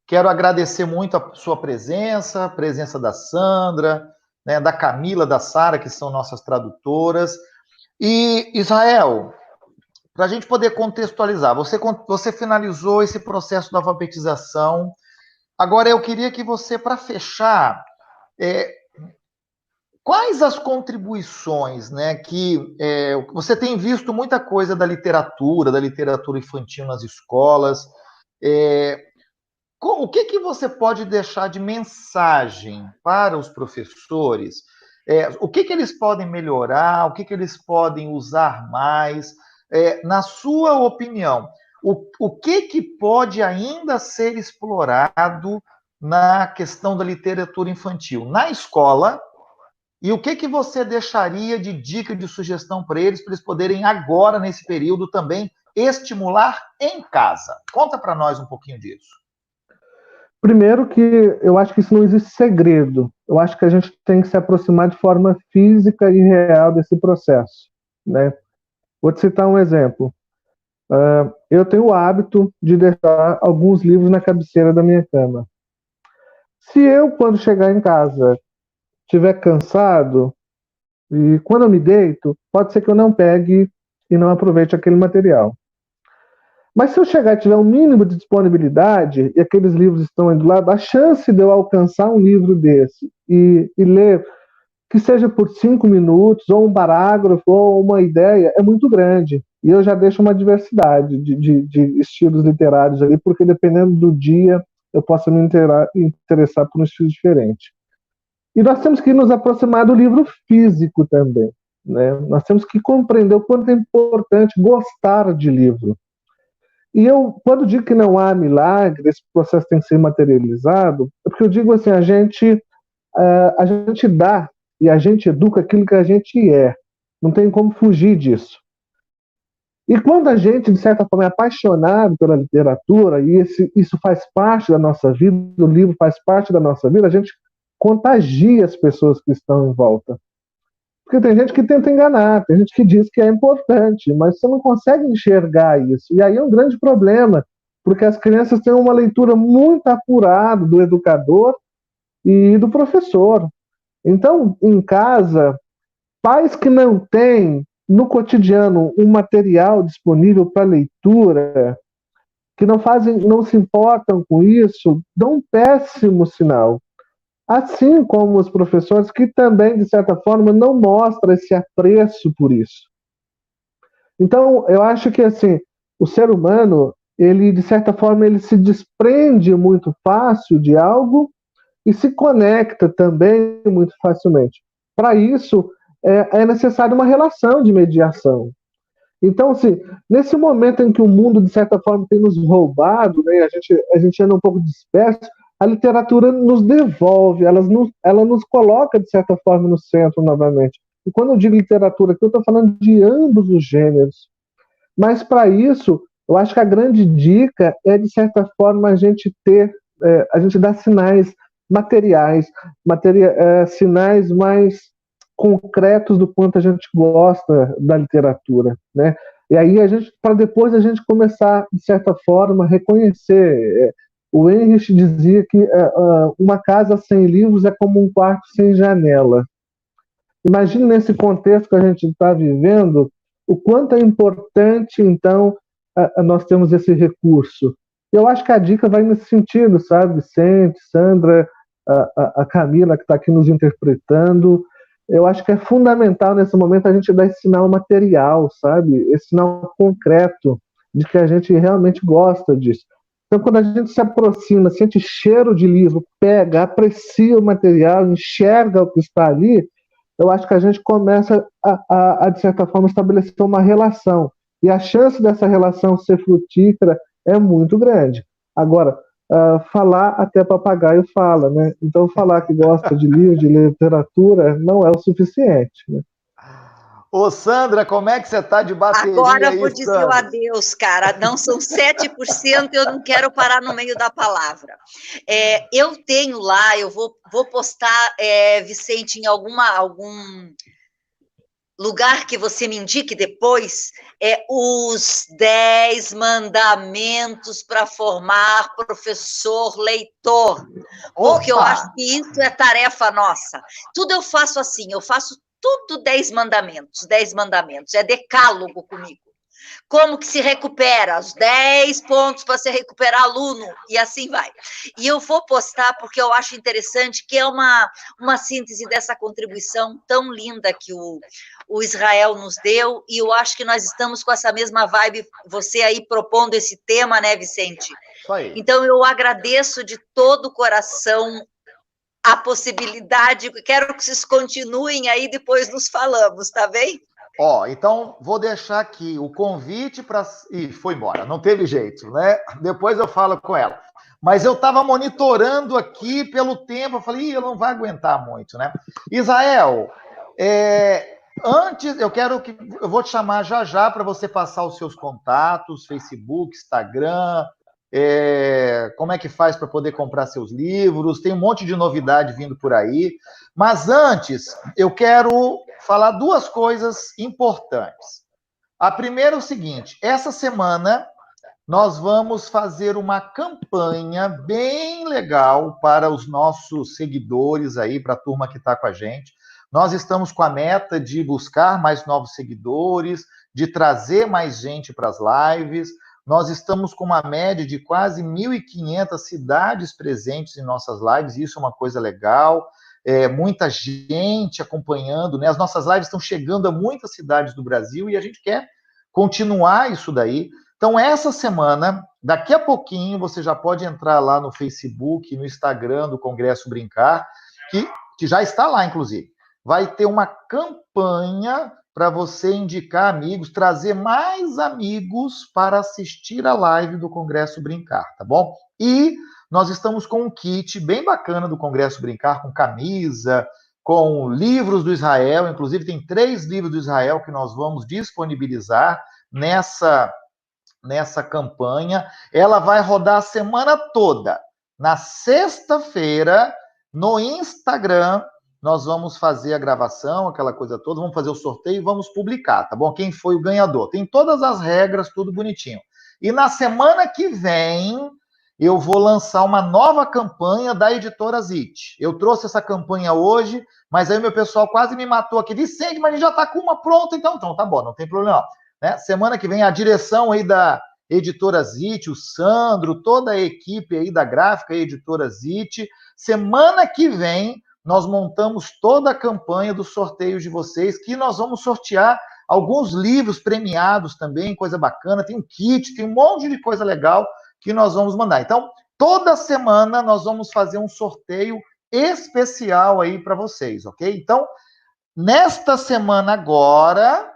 Speaker 1: Quero agradecer muito a sua presença, a presença da Sandra, né, da Camila, da Sara, que são nossas tradutoras. E, Israel, para a gente poder contextualizar, você finalizou esse processo da alfabetização. Agora, eu queria que você, para fechar, quais as contribuições, né, que você tem visto muita coisa da literatura infantil nas escolas, o que você pode deixar de mensagem para os professores? O que eles podem melhorar? O que eles podem usar mais? Na sua opinião, o que pode ainda ser explorado na questão da literatura infantil na escola? E o que você deixaria de dica, de sugestão para eles poderem agora, nesse período, também estimular em casa? Conta para nós um pouquinho disso.
Speaker 4: Primeiro que eu acho que isso não existe segredo. Eu acho que a gente tem que se aproximar de forma física e real desse processo, né? Vou te citar um exemplo. Eu tenho o hábito de deixar alguns livros na cabeceira da minha cama. Se eu, quando chegar em casa, estiver cansado, e quando eu me deito, pode ser que eu não pegue e não aproveite aquele material. Mas se eu chegar e tiver um mínimo de disponibilidade, e aqueles livros estão aí do lado, a chance de eu alcançar um livro desse e ler, que seja por 5 minutos, ou um parágrafo, ou uma ideia, é muito grande. E eu já deixo uma diversidade de estilos literários ali, porque dependendo do dia, eu posso me interessar por um estilo diferente. E nós temos que nos aproximar do livro físico também, né? Nós temos que compreender o quanto é importante gostar de livro. E eu, quando digo que não há milagre, esse processo tem que ser materializado, é porque eu digo assim, a gente dá e a gente educa aquilo que a gente é. Não tem como fugir disso. E quando a gente, de certa forma, é apaixonado pela literatura, e isso faz parte da nossa vida, o livro faz parte da nossa vida, a gente contagia as pessoas que estão em volta. Porque tem gente que tenta enganar, tem gente que diz que é importante, mas você não consegue enxergar isso. E aí é um grande problema, porque as crianças têm uma leitura muito apurada do educador e do professor. Então, em casa, pais que não têm no cotidiano um material disponível para leitura, que não se importam com isso, dão um péssimo sinal. Assim como os professores que também, de certa forma, não mostram esse apreço por isso. Então, eu acho que assim, o ser humano, ele, de certa forma, ele se desprende muito fácil de algo e se conecta também muito facilmente. Para isso, é necessária uma relação de mediação. Então, assim, nesse momento em que o mundo, de certa forma, tem nos roubado, né, a gente anda um pouco disperso, a literatura nos devolve, ela nos coloca, de certa forma, no centro novamente. E quando eu digo literatura aqui, eu estou falando de ambos os gêneros. Mas, para isso, eu acho que a grande dica é, de certa forma, a gente dar sinais materiais, sinais mais concretos do quanto a gente gosta da literatura, né? E aí para depois a gente começar, de certa forma, a reconhecer. O Heinrich dizia que uma casa sem livros é como um quarto sem janela. Imagine nesse contexto que a gente está vivendo, o quanto é importante, então, nós temos esse recurso. Eu acho que a dica vai nesse sentido, sabe? Vicente, Sandra, a Camila, que está aqui nos interpretando. Eu acho que é fundamental, nesse momento, a gente dar esse sinal material, sabe? Esse sinal concreto de que a gente realmente gosta disso. Então, quando a gente se aproxima, sente cheiro de livro, pega, aprecia o material, enxerga o que está ali, eu acho que a gente começa de certa forma, estabelecer uma relação. E a chance dessa relação ser frutífera é muito grande. Agora, falar até papagaio fala, né? Então, falar que gosta de livro, de literatura, não é o suficiente, né?
Speaker 1: Ô, Sandra, como é que você está de bateria
Speaker 3: Agora eu
Speaker 1: aí,
Speaker 3: vou dizer
Speaker 1: Sandra?
Speaker 3: o adeus, cara. Não são 7%, eu não quero parar no meio da palavra. Eu tenho lá, eu vou postar, Vicente, em algum lugar que você me indique depois, os 10 mandamentos para formar professor leitor. Porque eu acho que isso é tarefa nossa. Tudo eu faço assim, eu faço tudo 10 mandamentos, é decálogo comigo. Como que se recupera? Os 10 pontos para se recuperar aluno, e assim vai. E eu vou postar porque eu acho interessante, que é uma síntese dessa contribuição tão linda que o Israel nos deu, e eu acho que nós estamos com essa mesma vibe, você aí propondo esse tema, né, Vicente?
Speaker 1: Isso aí.
Speaker 3: Então, eu agradeço de todo o coração a possibilidade, quero que vocês continuem aí, depois nos falamos, tá bem?
Speaker 1: Então vou deixar aqui o convite para... Ih, foi embora, não teve jeito, né? Depois eu falo com ela. Mas eu estava monitorando aqui pelo tempo, eu falei, eu não vai aguentar muito, né? Israel, antes, eu vou te chamar já para você passar os seus contatos, Facebook, Instagram, como é que faz para poder comprar seus livros, tem um monte de novidade vindo por aí. Mas antes, eu quero falar duas coisas importantes. A primeira é o seguinte, essa semana nós vamos fazer uma campanha bem legal para os nossos seguidores aí, para a turma que está com a gente. Nós estamos com a meta de buscar mais novos seguidores, de trazer mais gente para as lives. Nós estamos com uma média de quase 1.500 cidades presentes em nossas lives, e isso é uma coisa legal. Muita gente acompanhando, né? As nossas lives estão chegando a muitas cidades do Brasil e a gente quer continuar isso daí. Então, essa semana, daqui a pouquinho, você já pode entrar lá no Facebook, no Instagram do Congresso Brincar, que já está lá, inclusive. Vai ter uma campanha para você indicar amigos, trazer mais amigos para assistir a live do Congresso Brincar, tá bom? E nós estamos com um kit bem bacana do Congresso Brincar, com camisa, com livros do Israel, inclusive tem 3 livros do Israel que nós vamos disponibilizar nessa campanha. Ela vai rodar a semana toda. Na sexta-feira, no Instagram, nós vamos fazer a gravação, aquela coisa toda, vamos fazer o sorteio e vamos publicar, tá bom? Quem foi o ganhador. Tem todas as regras, tudo bonitinho. E na semana que vem, eu vou lançar uma nova campanha da Editora Zit. Eu trouxe essa campanha hoje, mas aí o meu pessoal quase me matou aqui. Vicente, mas a gente já está com uma pronta, então tá bom, não tem problema. Né? Semana que vem, a direção aí da Editora Zit, o Sandro, toda a equipe aí da gráfica Editora Zit. Semana que vem, nós montamos toda a campanha dos sorteios de vocês, que nós vamos sortear alguns livros premiados também, coisa bacana, tem um kit, tem um monte de coisa legal que nós vamos mandar. Então, toda semana nós vamos fazer um sorteio especial aí para vocês, ok? Então, nesta semana agora,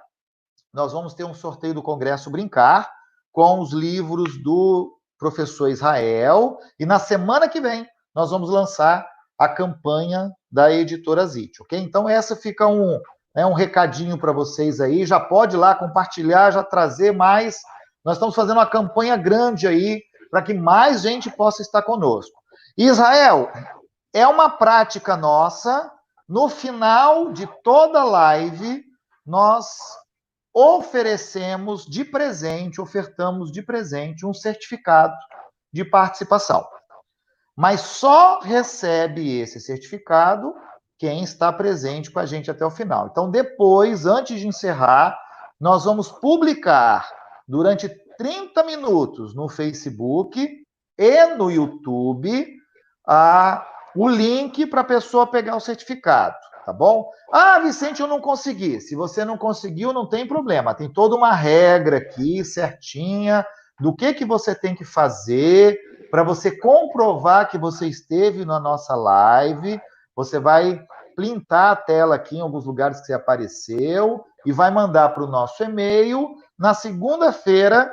Speaker 1: nós vamos ter um sorteio do Congresso Brincar com os livros do professor Israel, e na semana que vem nós vamos lançar a campanha da Editora Zit, ok? Então, essa fica um recadinho para vocês aí, já pode ir lá compartilhar, já trazer mais. Nós estamos fazendo uma campanha grande aí, para que mais gente possa estar conosco. Israel, é uma prática nossa, no final de toda live, nós ofertamos de presente um certificado de participação. Mas só recebe esse certificado quem está presente com a gente até o final. Então, depois, antes de encerrar, nós vamos publicar durante 30 minutos no Facebook e no YouTube o link para a pessoa pegar o certificado, tá bom? Ah, Vicente, eu não consegui. Se você não conseguiu, não tem problema. Tem toda uma regra aqui, certinha, do que você tem que fazer para você comprovar que você esteve na nossa live. Você vai printar a tela aqui em alguns lugares que você apareceu e vai mandar para o nosso e-mail. Na segunda-feira,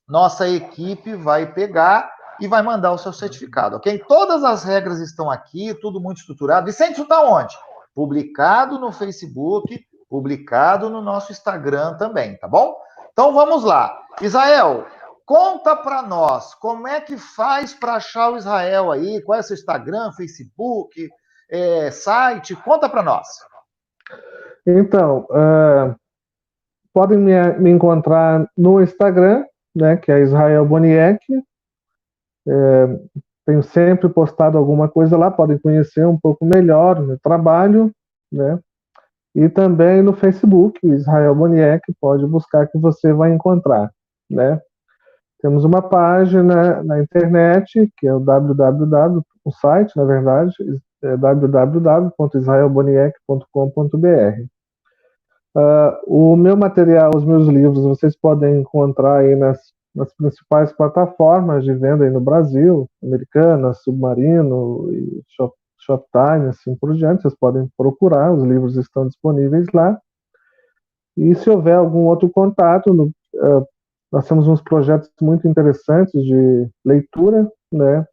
Speaker 1: nossa equipe vai pegar e vai mandar o seu certificado, ok? Todas as regras estão aqui, tudo muito estruturado. Vicente, isso está onde? Publicado no Facebook, publicado no nosso Instagram também, tá bom? Então, vamos lá. Israel, conta para nós, como é que faz para achar o Israel aí? Qual é o seu Instagram, Facebook, site? Conta para nós.
Speaker 4: Então, podem me encontrar no Instagram, né, que é Israel Boniek. Tenho sempre postado alguma coisa lá, podem conhecer um pouco melhor o meu trabalho, né? E também no Facebook, Israel Boniek, pode buscar que você vai encontrar, né? Temos uma página na internet, que é o o site, na verdade, é www.israelboniek.com.br. O meu material, os meus livros, vocês podem encontrar aí nas principais plataformas de venda aí no Brasil, Americanas, Submarino e Shoptime, assim por diante. Vocês podem procurar, os livros estão disponíveis lá. E se houver algum outro contato, nós temos uns projetos muito interessantes de leitura, né,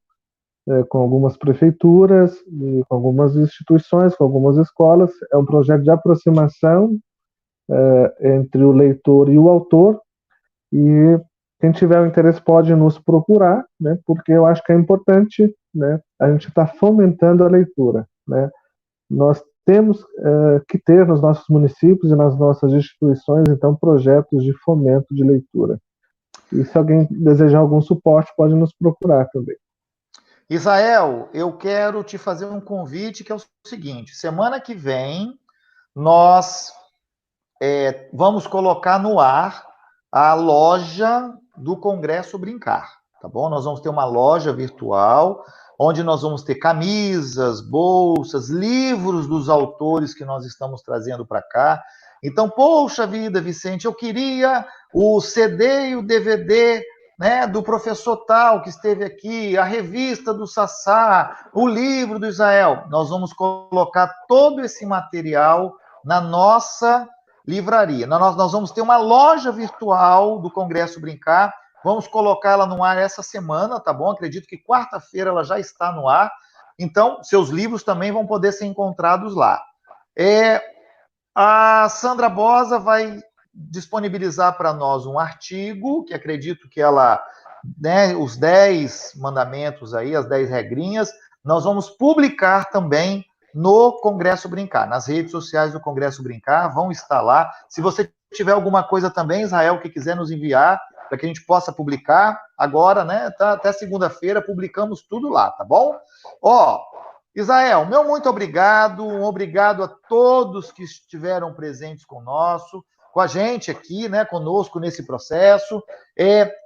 Speaker 4: com algumas prefeituras, e com algumas instituições, com algumas escolas. É um projeto de aproximação entre o leitor e o autor, e quem tiver o interesse pode nos procurar, né, porque eu acho que é importante, né, a gente está fomentando a leitura, né. Nós temos que ter nos nossos municípios e nas nossas instituições, então, projetos de fomento de leitura. E se alguém desejar algum suporte, pode nos procurar também.
Speaker 1: Israel, eu quero te fazer um convite, que é o seguinte: semana que vem nós vamos colocar no ar a loja do Congresso Brincar, tá bom? Nós vamos ter uma loja virtual, onde nós vamos ter camisas, bolsas, livros dos autores que nós estamos trazendo para cá. Então, poxa vida, Vicente, eu queria o CD e o DVD, né, do professor tal que esteve aqui, a revista do Sassá, o livro do Israel. Nós vamos colocar todo esse material na nossa livraria. Nós vamos ter uma loja virtual do Congresso Brincar, vamos colocar ela no ar essa semana, tá bom? Acredito que quarta-feira ela já está no ar, então seus livros também vão poder ser encontrados lá. A Sandra Bosa vai disponibilizar para nós um artigo, que acredito que ela, né, os 10 mandamentos aí, as 10 regrinhas, nós vamos publicar também no Congresso Brincar, nas redes sociais do Congresso Brincar, vão estar lá. Se você tiver alguma coisa também, Israel, que quiser nos enviar, para que a gente possa publicar, agora, né, tá, até segunda-feira, publicamos tudo lá, tá bom? Israel, meu muito obrigado, obrigado a todos que estiveram presentes conosco, com a gente aqui, né, conosco nesse processo.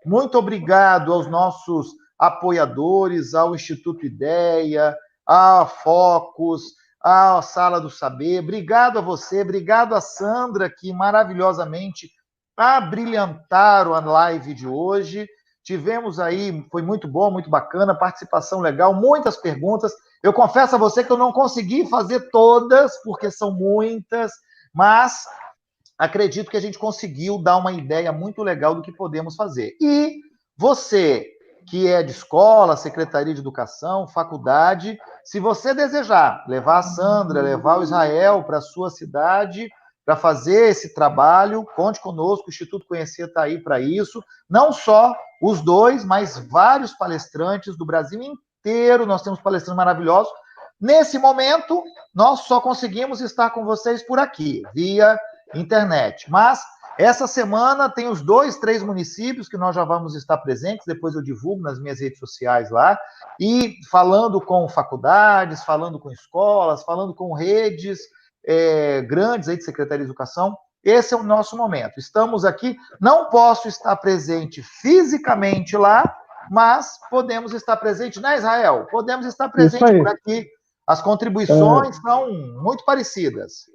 Speaker 1: Muito obrigado aos nossos apoiadores, ao Instituto Ideia, à Focus, à Sala do Saber. Obrigado a você, obrigado a Sandra, que maravilhosamente abrilhantaram a live de hoje. Tivemos aí, foi muito bom, muito bacana, participação legal, muitas perguntas. Eu confesso a você que eu não consegui fazer todas, porque são muitas, mas acredito que a gente conseguiu dar uma ideia muito legal do que podemos fazer. E você, que é de escola, Secretaria de Educação, faculdade, se você desejar levar a Sandra, levar o Israel para a sua cidade, para fazer esse trabalho, conte conosco, o Instituto Conhecer está aí para isso. Não só os dois, mas vários palestrantes do Brasil inteiro, nós temos palestrantes maravilhosos. Nesse momento, nós só conseguimos estar com vocês por aqui, via internet. Mas essa semana tem os 2, 3 municípios que nós já vamos estar presentes, depois eu divulgo nas minhas redes sociais lá, e falando com faculdades, falando com escolas, falando com redes grandes aí de Secretaria de Educação. Esse é o nosso momento. Estamos aqui, não posso estar presente fisicamente lá, mas podemos estar presente, né, Israel? Podemos estar presente por aqui. As contribuições são muito parecidas.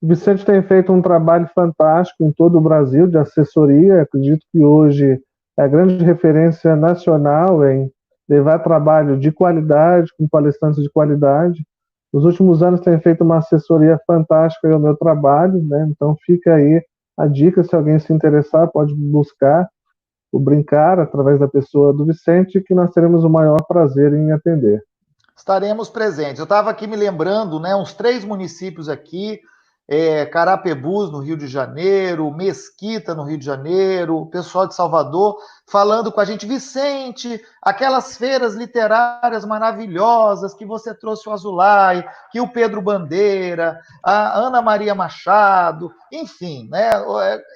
Speaker 4: O Vicente tem feito um trabalho fantástico em todo o Brasil de assessoria. Acredito que hoje é a grande referência nacional em levar trabalho de qualidade, com palestrantes de qualidade. Nos últimos anos tem feito uma assessoria fantástica ao meu trabalho, né? Então fica aí a dica, se alguém se interessar, pode buscar o Brincar através da pessoa do Vicente, que nós teremos o maior prazer em atender.
Speaker 1: Estaremos presentes. Eu estava aqui me lembrando, né, uns 3 municípios aqui, Carapebus, no Rio de Janeiro, Mesquita, no Rio de Janeiro, o pessoal de Salvador, falando com a gente, Vicente, aquelas feiras literárias maravilhosas que você trouxe o Azulay, que o Pedro Bandeira, a Ana Maria Machado, enfim, né,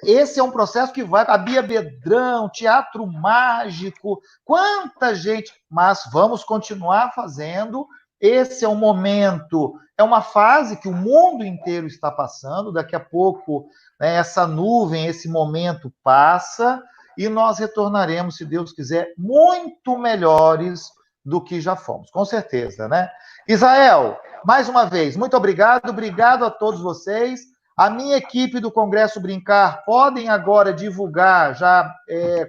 Speaker 1: esse é um processo que vai, a Bia Bedrão, Teatro Mágico, quanta gente, mas vamos continuar fazendo. Esse é um momento, é uma fase que o mundo inteiro está passando, daqui a pouco, né, essa nuvem, esse momento passa, e nós retornaremos, se Deus quiser, muito melhores do que já fomos, com certeza, né? Israel, mais uma vez, muito obrigado, obrigado a todos vocês. A minha equipe do Congresso Brincar podem agora divulgar, já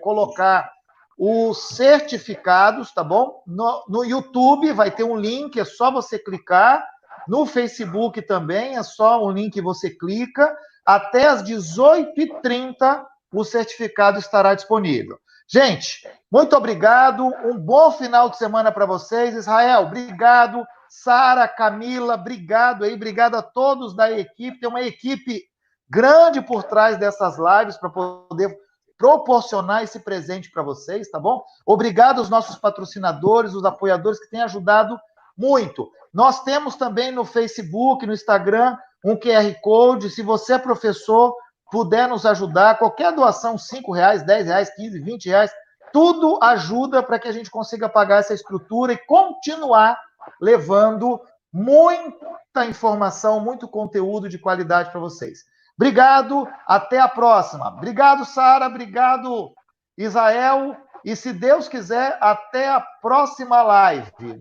Speaker 1: colocar os certificados, tá bom? No YouTube vai ter um link, é só você clicar. No Facebook também, é só um link que você clica. Até às 18h30, o certificado estará disponível. Gente, muito obrigado. Um bom final de semana para vocês. Israel, obrigado. Sara, Camila, obrigado aí. Obrigado a todos da equipe. Tem uma equipe grande por trás dessas lives para poder proporcionar esse presente para vocês, tá bom? Obrigado aos nossos patrocinadores, os apoiadores que têm ajudado muito. Nós temos também no Facebook, no Instagram, um QR Code. Se você é professor, puder nos ajudar, qualquer doação, R$5, R$10, R$15, R$20, tudo ajuda para que a gente consiga pagar essa estrutura e continuar levando muita informação, muito conteúdo de qualidade para vocês. Obrigado, até a próxima. Obrigado, Sara, obrigado, Israel, e se Deus quiser, até a próxima live.